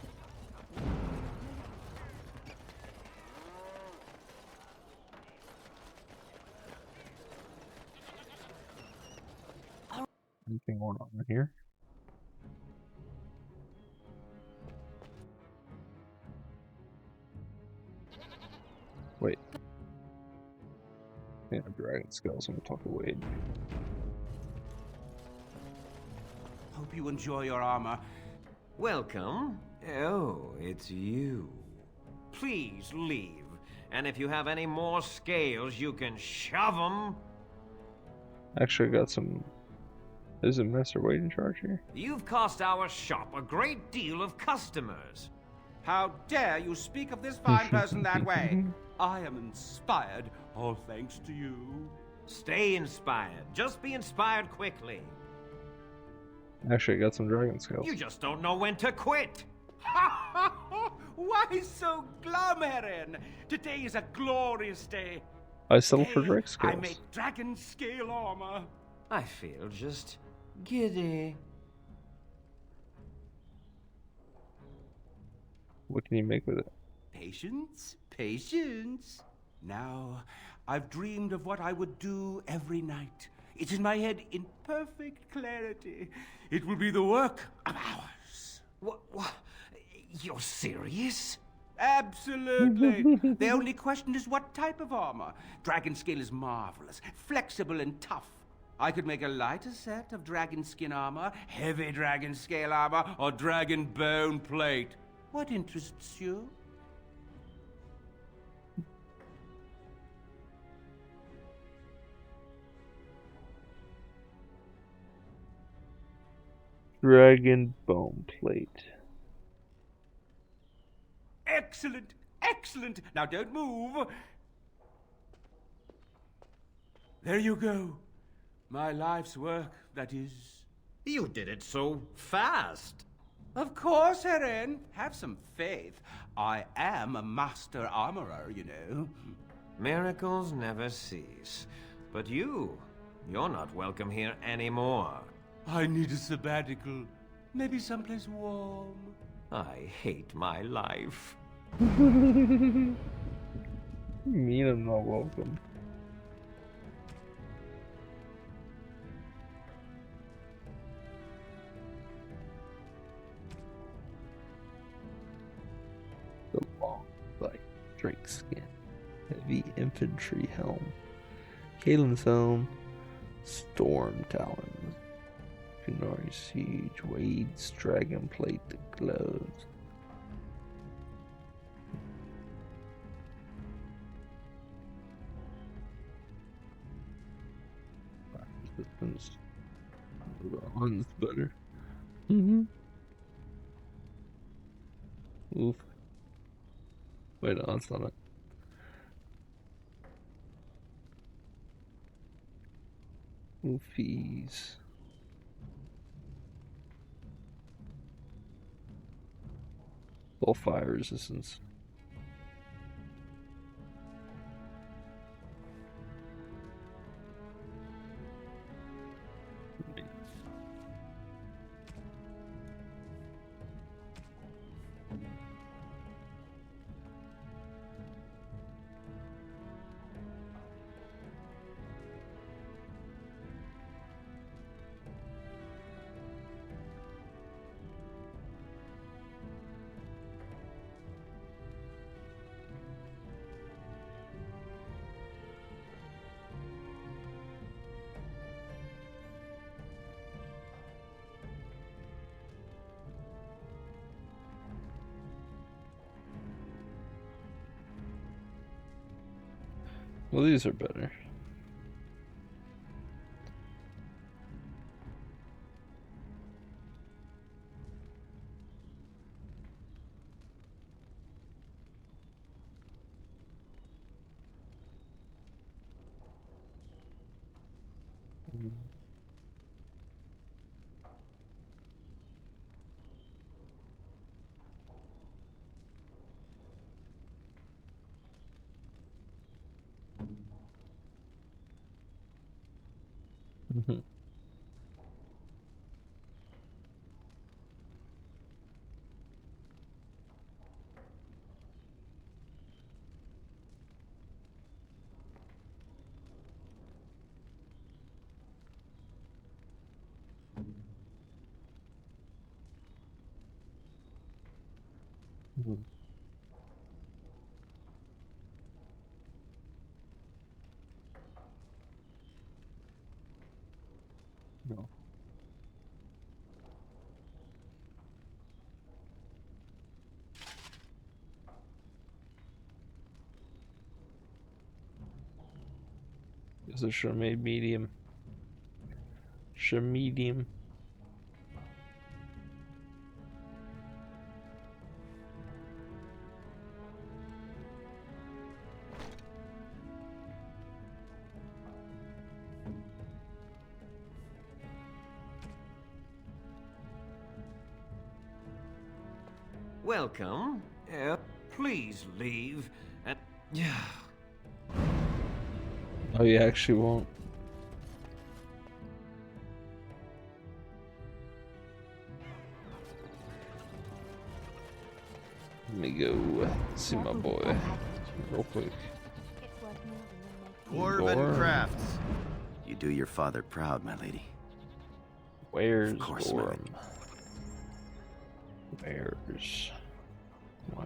Anything going on in here? Wait. Yeah, dragon skulls. I'm gonna talk to Wade. Hope you enjoy your armor. Welcome. Oh, it's you. Please leave. And if you have any more scales, you can shove them. Actually, I got some. Isn't Master Wade in charge here? You've cost our shop a great deal of customers. How dare you speak of this fine person that way? I am inspired, all thanks to you. Stay inspired. Just be inspired quickly. Actually, I got some dragon scales. You just don't know when to quit. Why so glum, Erin? Today is a glorious day. I sell for dragon scales. I make dragon scale armor. I feel just giddy. What can you make with it? Patience, patience. Now, I've dreamed of what I would do every night. It's in my head in perfect clarity. It will be the work of hours. What? You're serious? Absolutely. The only question is what type of armor. Dragon scale is marvelous, flexible and tough. I could make a lighter set of dragon skin armor, heavy dragon scale armor, or dragon bone plate. What interests you? Dragon bone plate. Excellent! Excellent! Now don't move! There you go. My life's work, that is. You did it so fast. Of course, Heren. Have some faith. I am a master armorer, you know. Miracles never cease. But you're not welcome here anymore. I need a sabbatical. Maybe someplace warm. I hate my life. You mean I'm not welcome? The long, like drake skin, heavy infantry helm, Kaelin's helm, storm talons, Kunari siege, Wade's dragon plate, the gloves. Resistance. The one's better. Oof. Wait, no, that's not it. Oofies. Full fire resistance. Well, these are better. No. This is sure made medium. Sure medium. Welcome. Please leave. And Oh, you actually won't. Let me go see my boy real quick. Dwarven crafts. You do your father proud, my lady. Where's course, Gorham? Where's... Wow.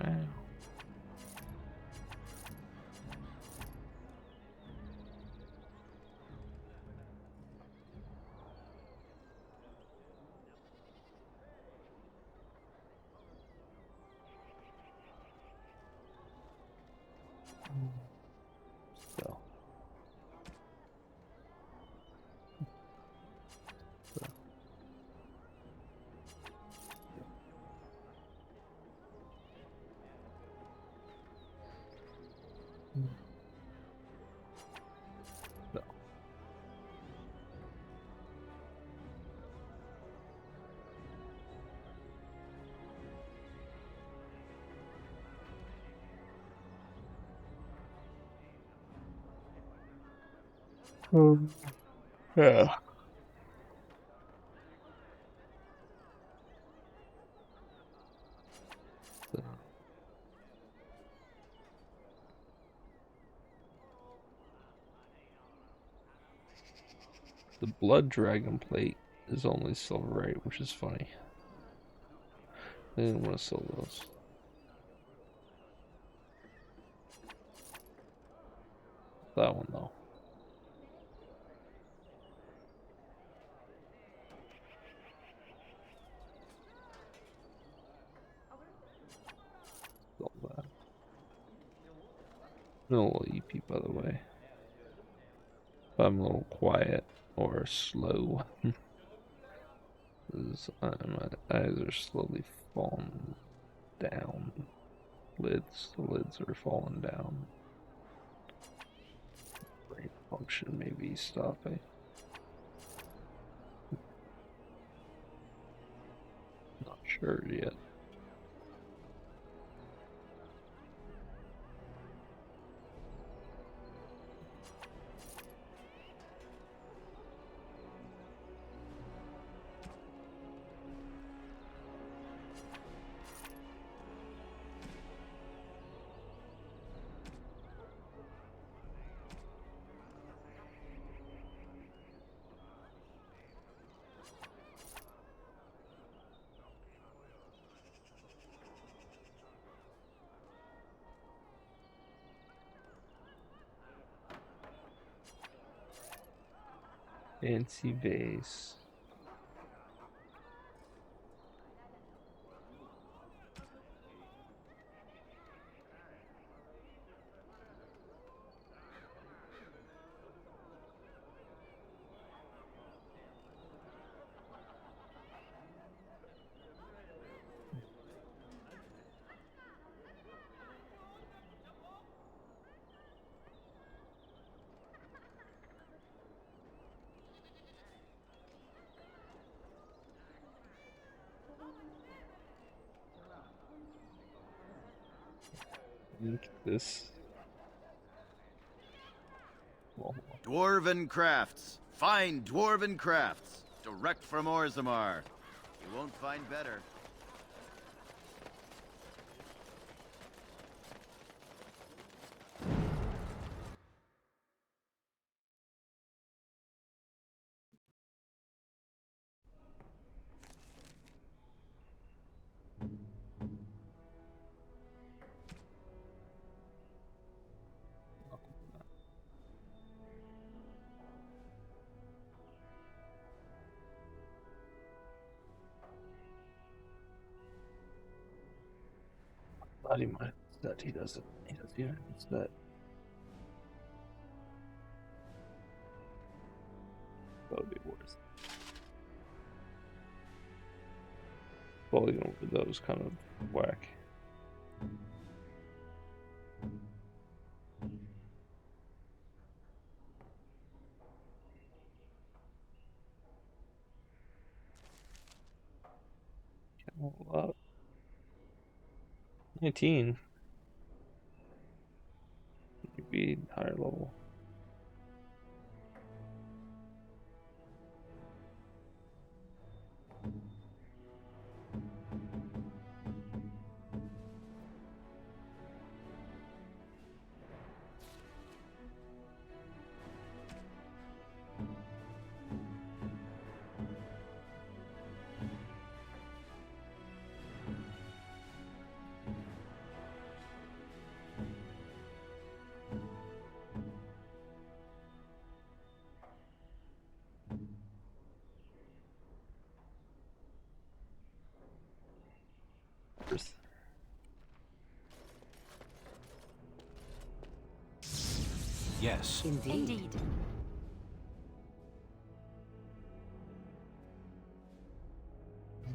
So. Yeah. The blood dragon plate is only silverite, which is funny. I didn't want to sell those. That one though. Sell that. I'm a little EP, by the way. If I'm a little quiet or slow. My eyes are slowly falling down. The lids are falling down. Brain function may be stopping. Not sure yet. Fancy vase. This. Dwarven crafts. Find dwarven crafts. Direct from Orzammar. You won't find better. Thought he might that he doesn't. He does, yeah, it's that. That would be worse. Falling over those kind of whack. Up. 19. You'd be higher level. Yes. Indeed.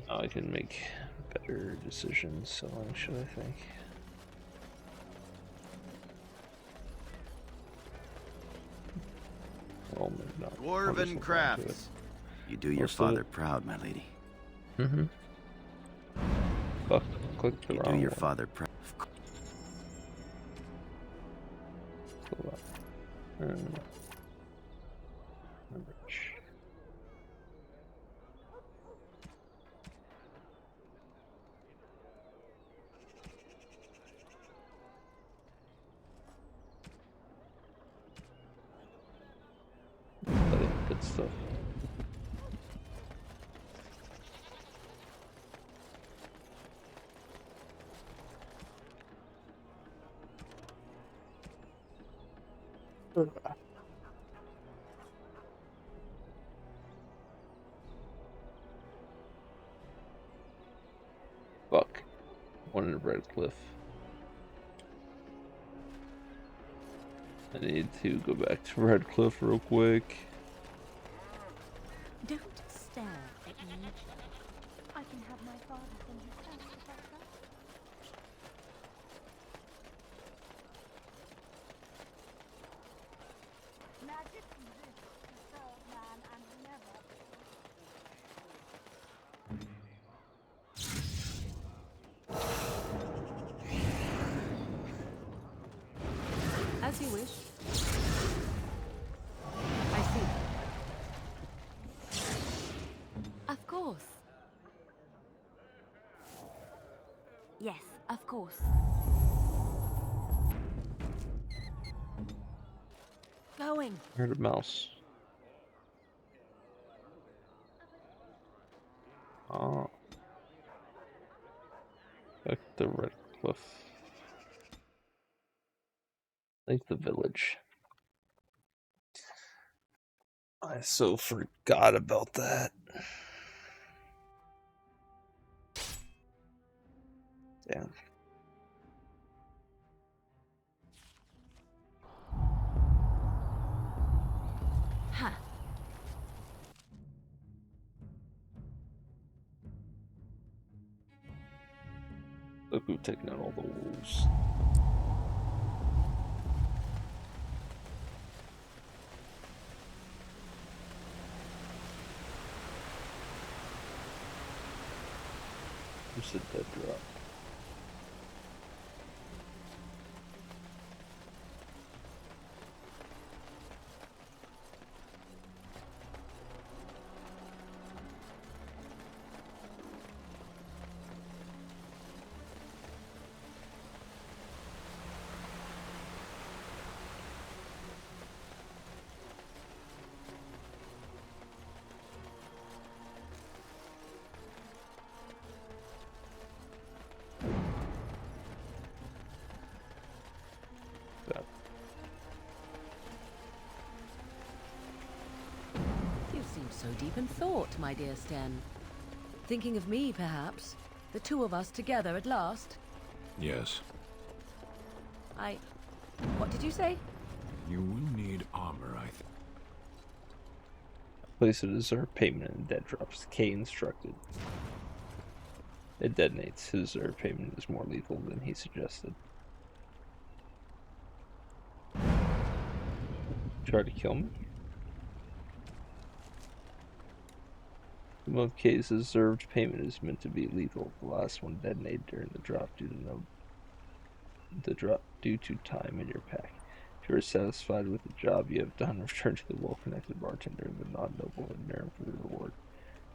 Now I can make better decisions, so should I think? Oh, Dwarven crafts. You do your father proud, my lady. Mm-hmm. Fuck, click the wrong You do your one. father proud. stuff. Fuck. One in Redcliffe. I need to go back to Redcliffe real quick. Don't stare at me. I can have my father send you first, if that's right. Magic exists to serve man and never. As you wish. I see. Of course. Yes, of course. Going. Heard a mouse. Ah. Back to Redcliffe. Like the village. I so forgot about that. Damn. Huh. Look who's taking out all the wolves. Who's a dead drop? You seem so deep in thought, my dear Sten. Thinking of me, perhaps? The two of us together at last? Yes. What did you say? You will need armor, I think. Place a deserved payment and dead drops. K instructed. It detonates. His deserved payment is more lethal than he suggested. Try to kill me? In both cases, deserved payment is meant to be lethal. The last one detonated during the drop due to time in your pack. If you are satisfied with the job you have done, return to the well-connected bartender and the non-noble ordinary for the reward.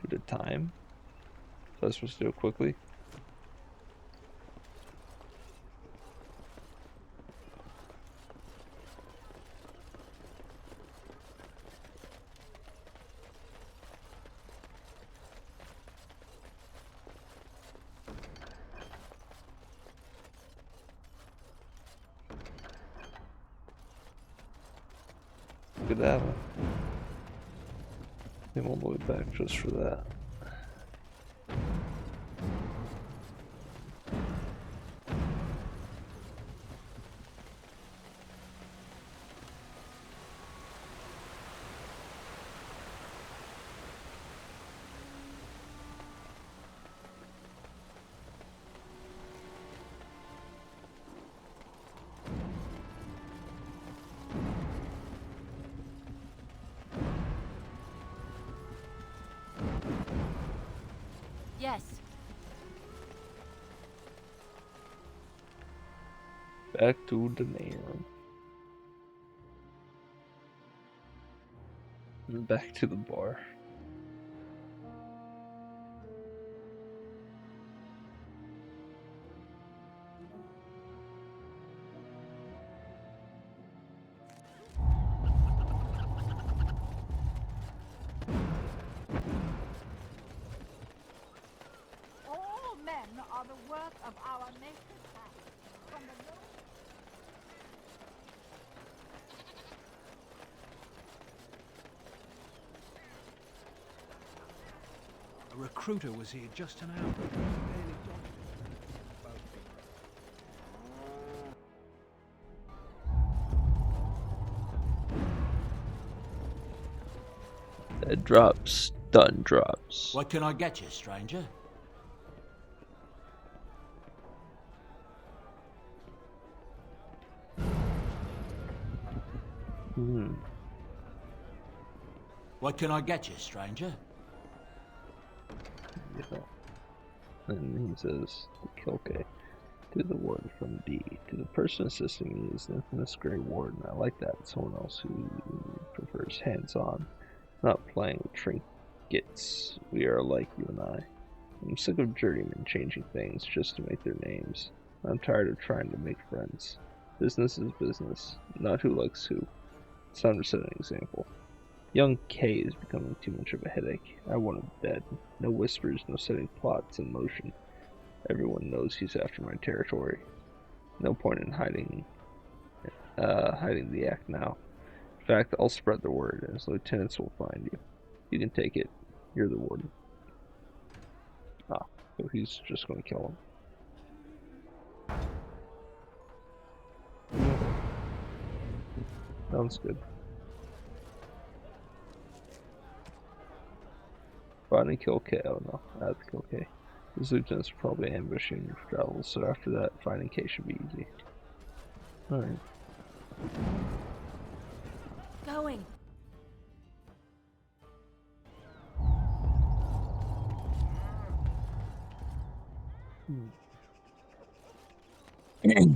Due to time? So I was supposed to do it quickly? Look at that one. Came all the way back just for that. Yes. Back to the name. Back to the bar. are the work of our maker's hand. From the A recruiter was here just an hour ago. Dead drops, stun drops. What can I get you, stranger? What can I get you, stranger? Yeah. And he says, okay. To the warden from D. To the person assisting me is the infamous Grey Warden. I like that. Someone else who prefers hands-on, not playing with trinkets. We are alike, you and I. I'm sick of journeymen changing things just to make their names. I'm tired of trying to make friends. Business is business, not who likes who. It's time to set an example. Young K is becoming too much of a headache. I want him dead. No whispers, no setting plots in motion. Everyone knows he's after my territory. No point in hiding the act now. In fact, I'll spread the word, and his lieutenants will find you. You can take it. You're the warden. Ah, so he's just going to kill him. Sounds good. Find and kill K. Oh no, I have to kill K. His lieutenants are probably ambushing your travels, so after that, finding K should be easy. Alright. Going. The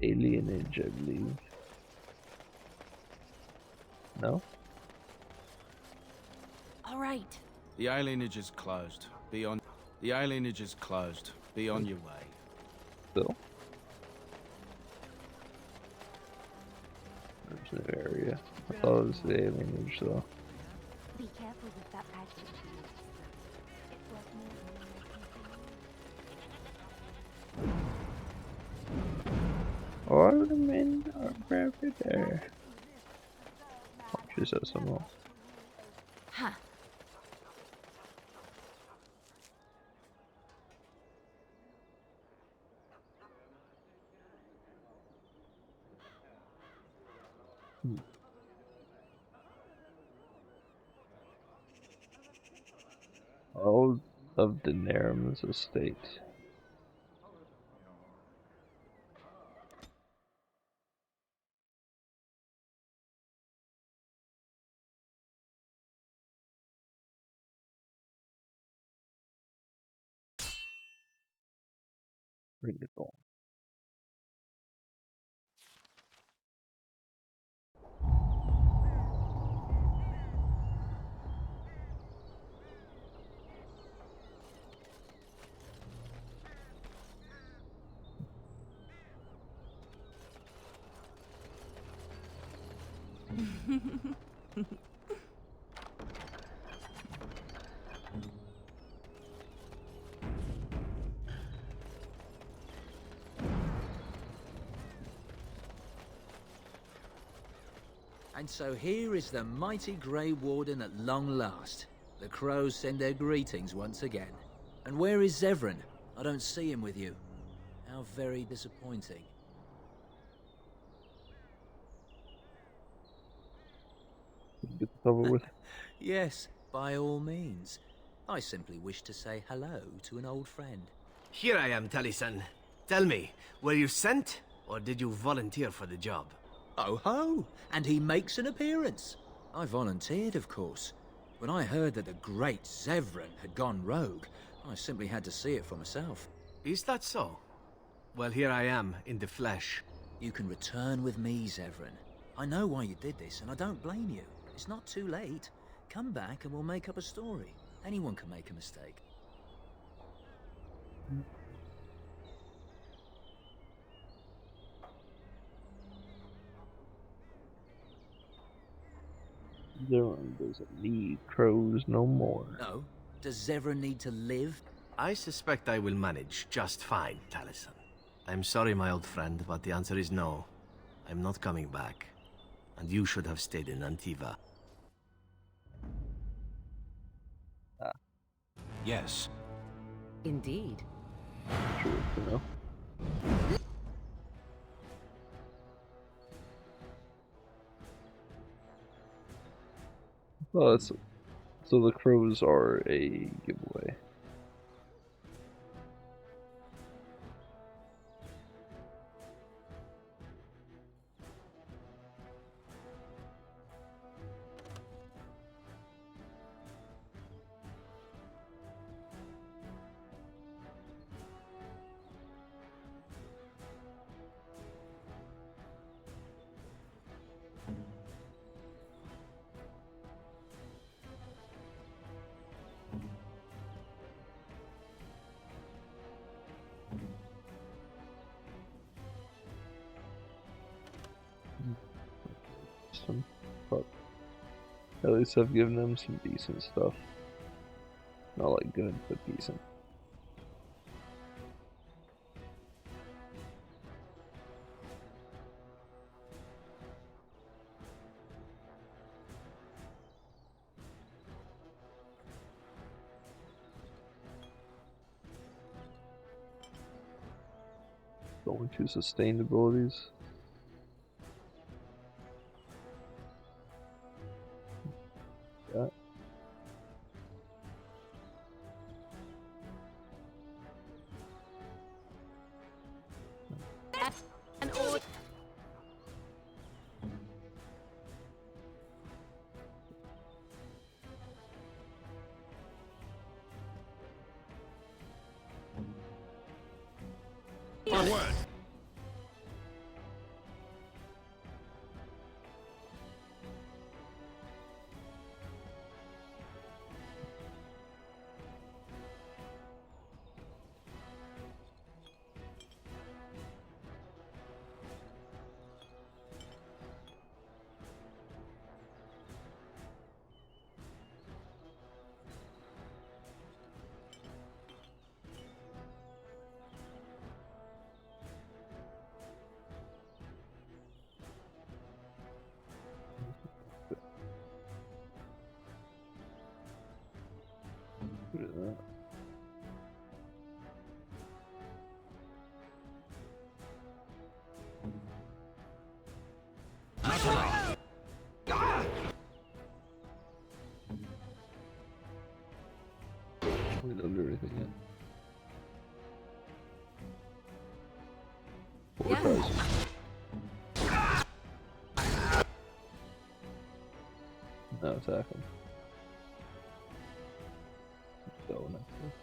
alienage, I believe. No? Alright. The alienage is closed. Be on. The alienage is closed. Be on your way. Still? There's no area. I thought it was the alienage though. Be careful with that adjective. Ornament or there. Oh, she says something else. Huh. All of Daenerys' estate. Bring it on. And so here is the mighty Grey Warden at long last. The crows send their greetings once again. And where is Zevran? I don't see him with you. How very disappointing. Get this over with. Yes, by all means. I simply wish to say hello to an old friend. Here I am, Taliesin. Tell me, were you sent, or did you volunteer for the job? Oh ho! And he makes an appearance. I volunteered, of course. When I heard that the great Zevran had gone rogue, I simply had to see it for myself. Is that so? Well, here I am, in the flesh. You can return with me, Zevran. I know why you did this, and I don't blame you. It's not too late. Come back and we'll make up a story. Anyone can make a mistake. Zevran doesn't need crows no more. No. Does Zevran need to live? I suspect I will manage just fine, Taliesin. I'm sorry, my old friend, but the answer is no. I'm not coming back. And you should have stayed in Antiva. Yes. Indeed. True, you know. Oh, that's, so the crows are a giveaway. But at least I've given them some decent stuff. Not like good, but decent. Going to sustain abilities. Yeah. Forward! Look at that. We don't do anything yet. 4,000. No, attack him. Go next.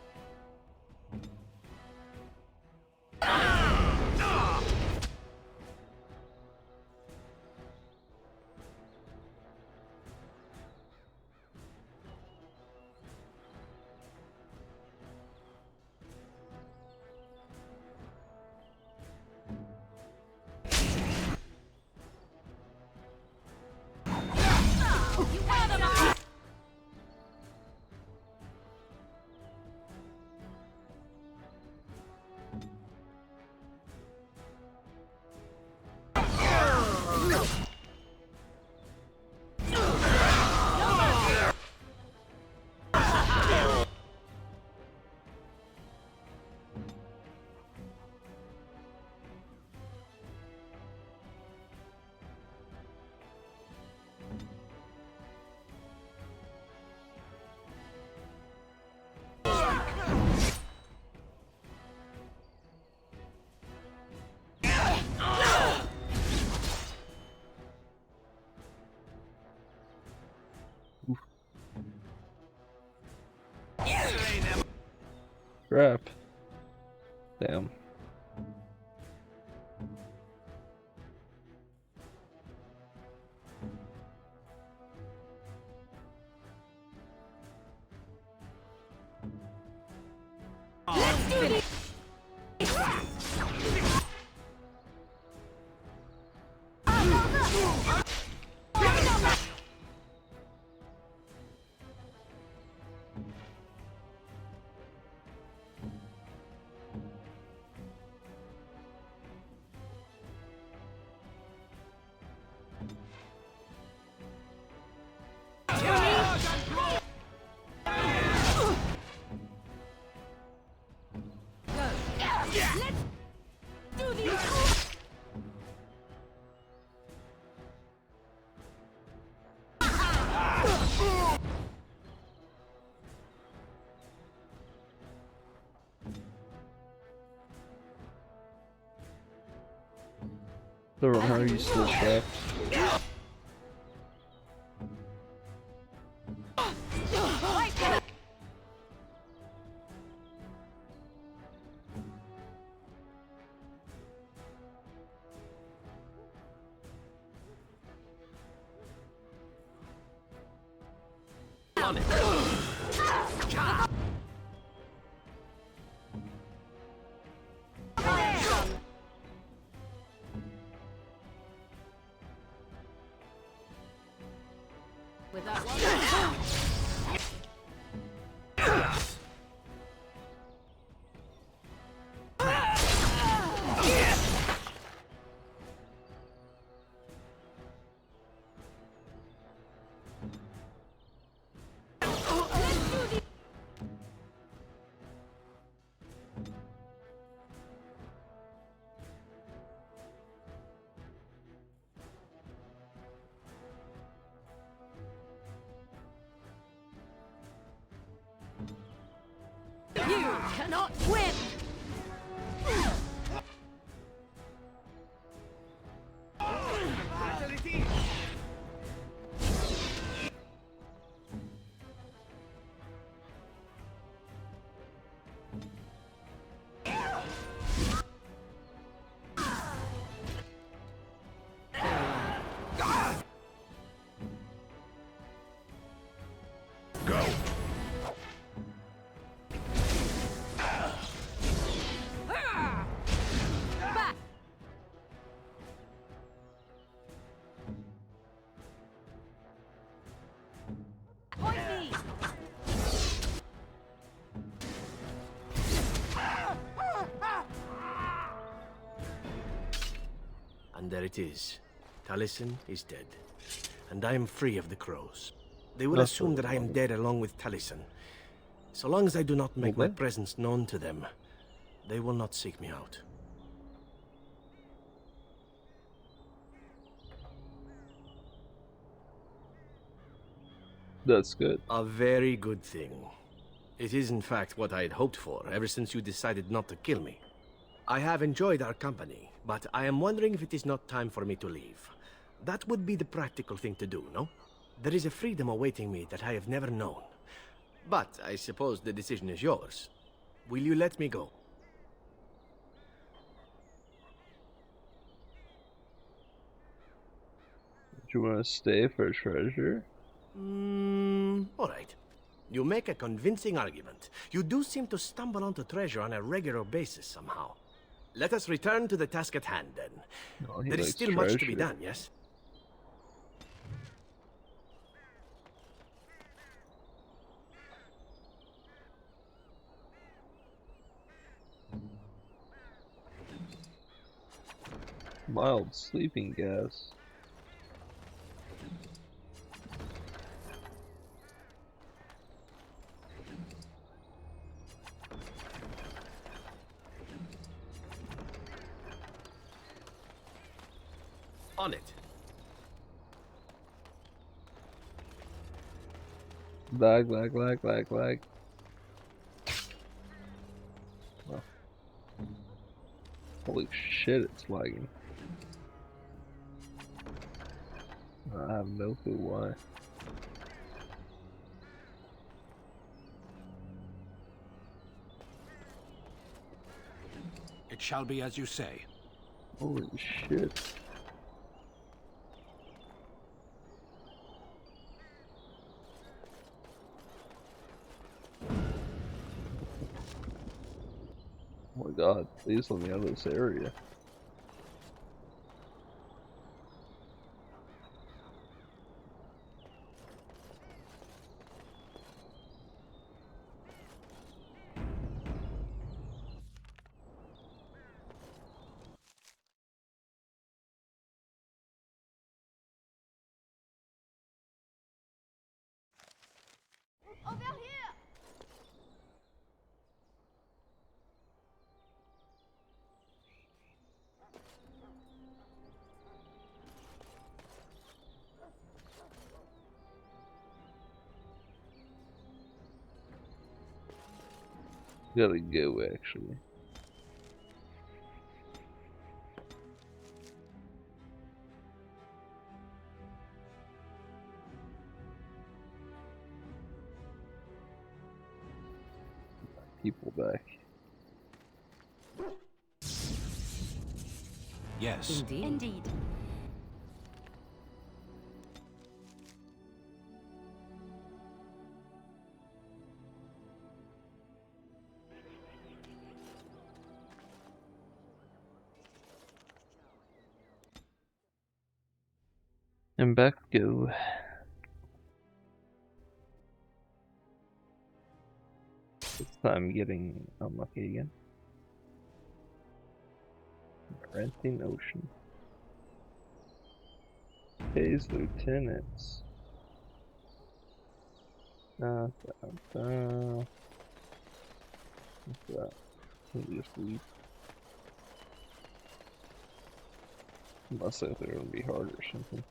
Crap. Damn. Let's do this! So, how are you still strapped? On it. With that one. You cannot win! And there it is. Taliesin is dead. And I am free of the crows. They will assume that I am dead along with Taliesin. So long as I do not make my presence known to them, they will not seek me out. That's good. A very good thing. It is in fact what I had hoped for ever since you decided not to kill me. I have enjoyed our company, but I am wondering if it is not time for me to leave. That would be the practical thing to do, no? There is a freedom awaiting me that I have never known. But I suppose the decision is yours. Will you let me go? Do you want to stay for treasure? All right. You make a convincing argument. You do seem to stumble onto treasure on a regular basis somehow. Let us return to the task at hand, then. Oh, there is still much to be done, yes? Mild sleeping gas. On it. Lag. Oh. Holy shit, it's lagging. I have no clue why. It shall be as you say. Holy shit. Oh my god, please let me out of this area. Over here! Gotta go, actually. people back. Yes. Indeed. And back we go. This time getting unlucky again. Renting Ocean. Pays lieutenants. What's that? Just leave. Unless I think they're gonna be hard or something.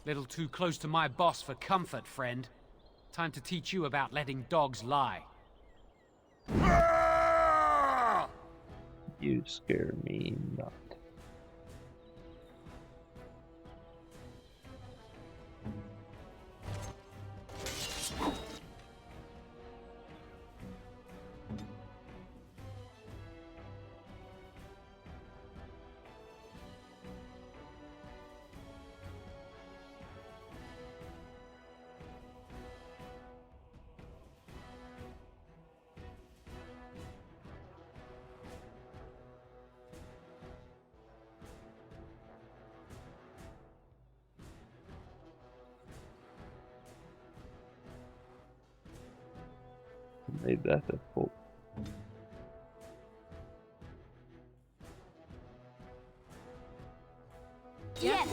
Little too close to my boss for comfort, friend. Time to teach you about letting dogs lie. You scare me not. Made that difficult. Yes.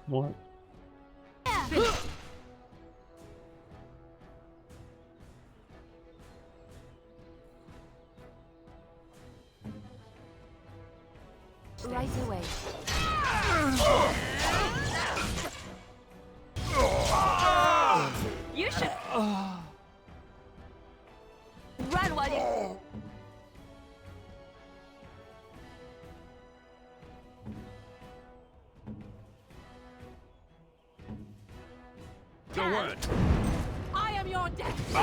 What? Right away. You should run while you. Your word. I am your death.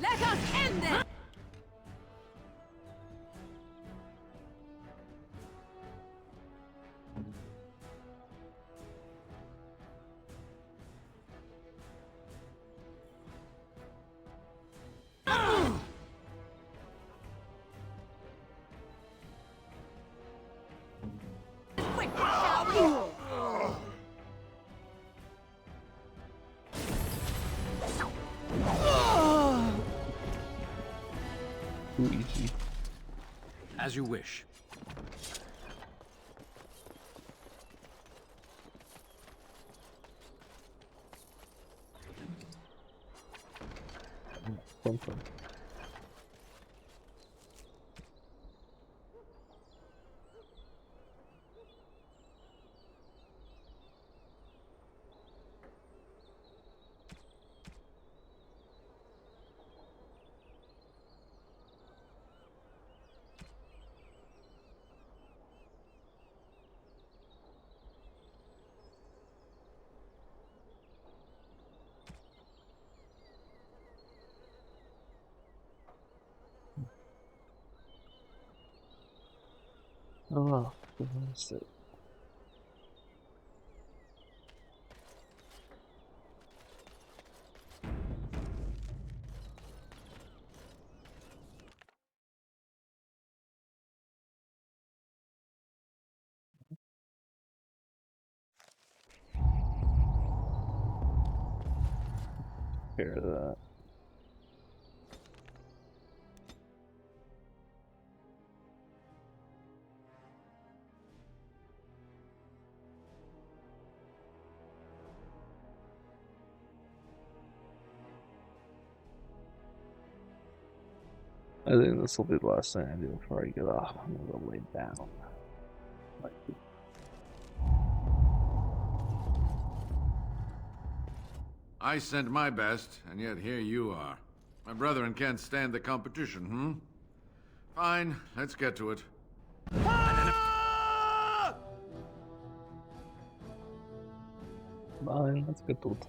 Let us end this! Too easy. As you wish. Something. Oh, for goodness sake. Care of that. I think this will be the last thing I do before I get off. I'm gonna go lay down. I sent my best, and yet here you are. My brethren can't stand the competition, hmm? Fine, let's get to it. Fine, let's get to it.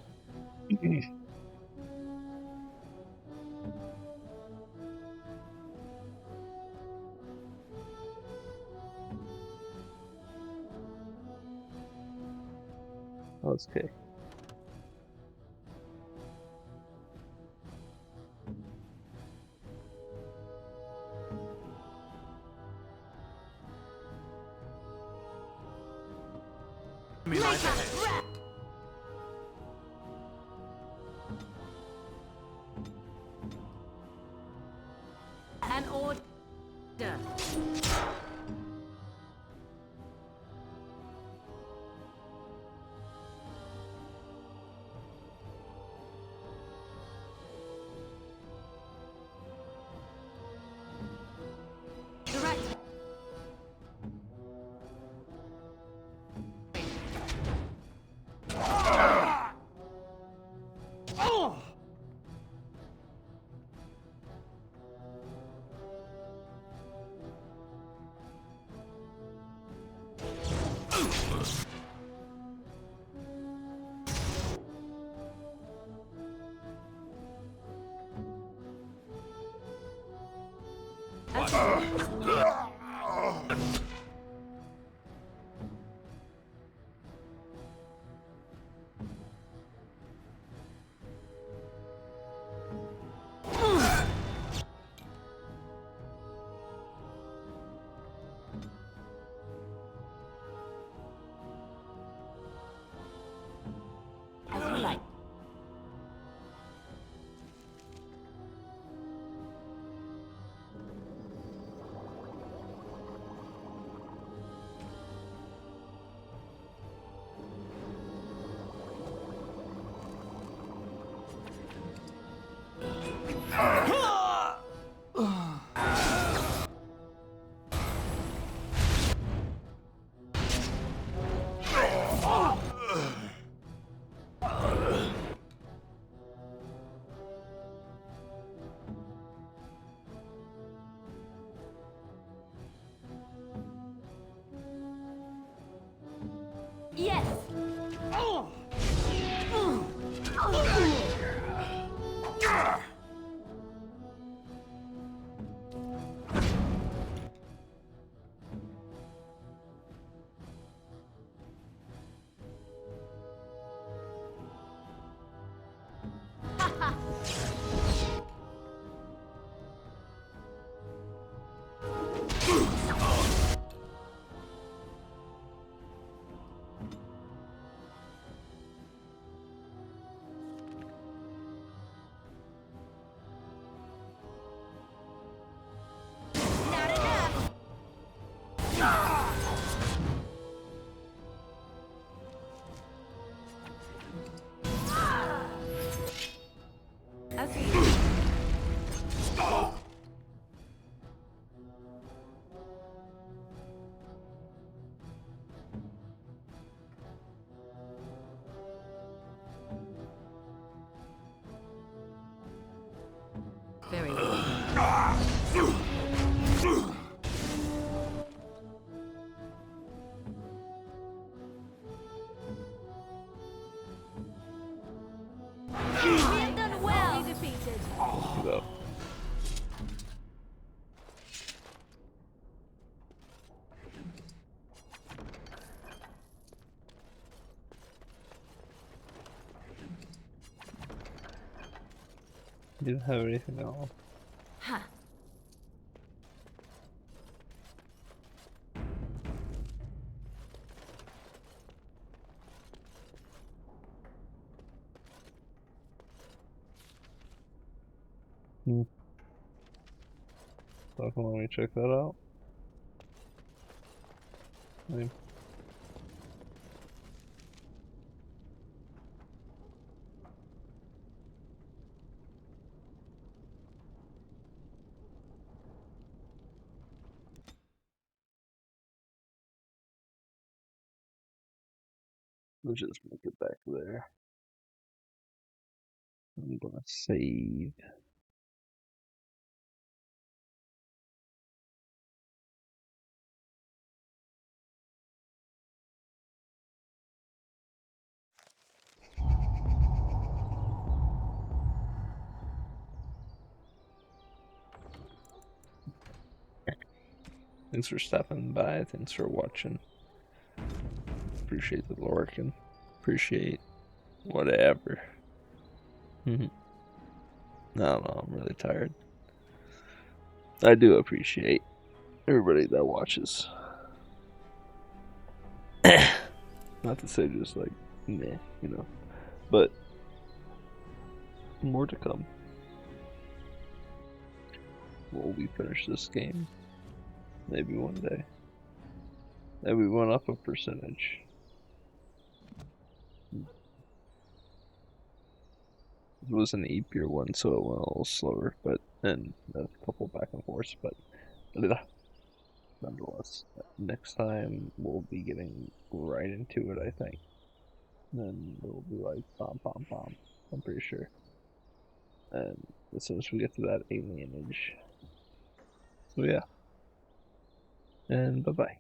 Okay. An order. Direct. Yes. Very good. We've done well. Defeated. Go. You didn't have anything else. Huh. So can let me check that out. I mean, let's just make it back there. I'm gonna save. Thanks for stopping by. Thanks for watching. Appreciate the lurking. Appreciate whatever. I don't know. I'm really tired. I do appreciate everybody that watches. Not to say just like meh, you know, but more to come. Will we finish this game? Maybe one day. Maybe we went up a percentage. It was an easier one, so it went a little slower, but and a couple back and forth, but nonetheless, next time we'll be getting right into it, I think. Then it'll be like bom bom bom. I'm pretty sure. And as soon as we get to that alienage. So yeah. And bye bye.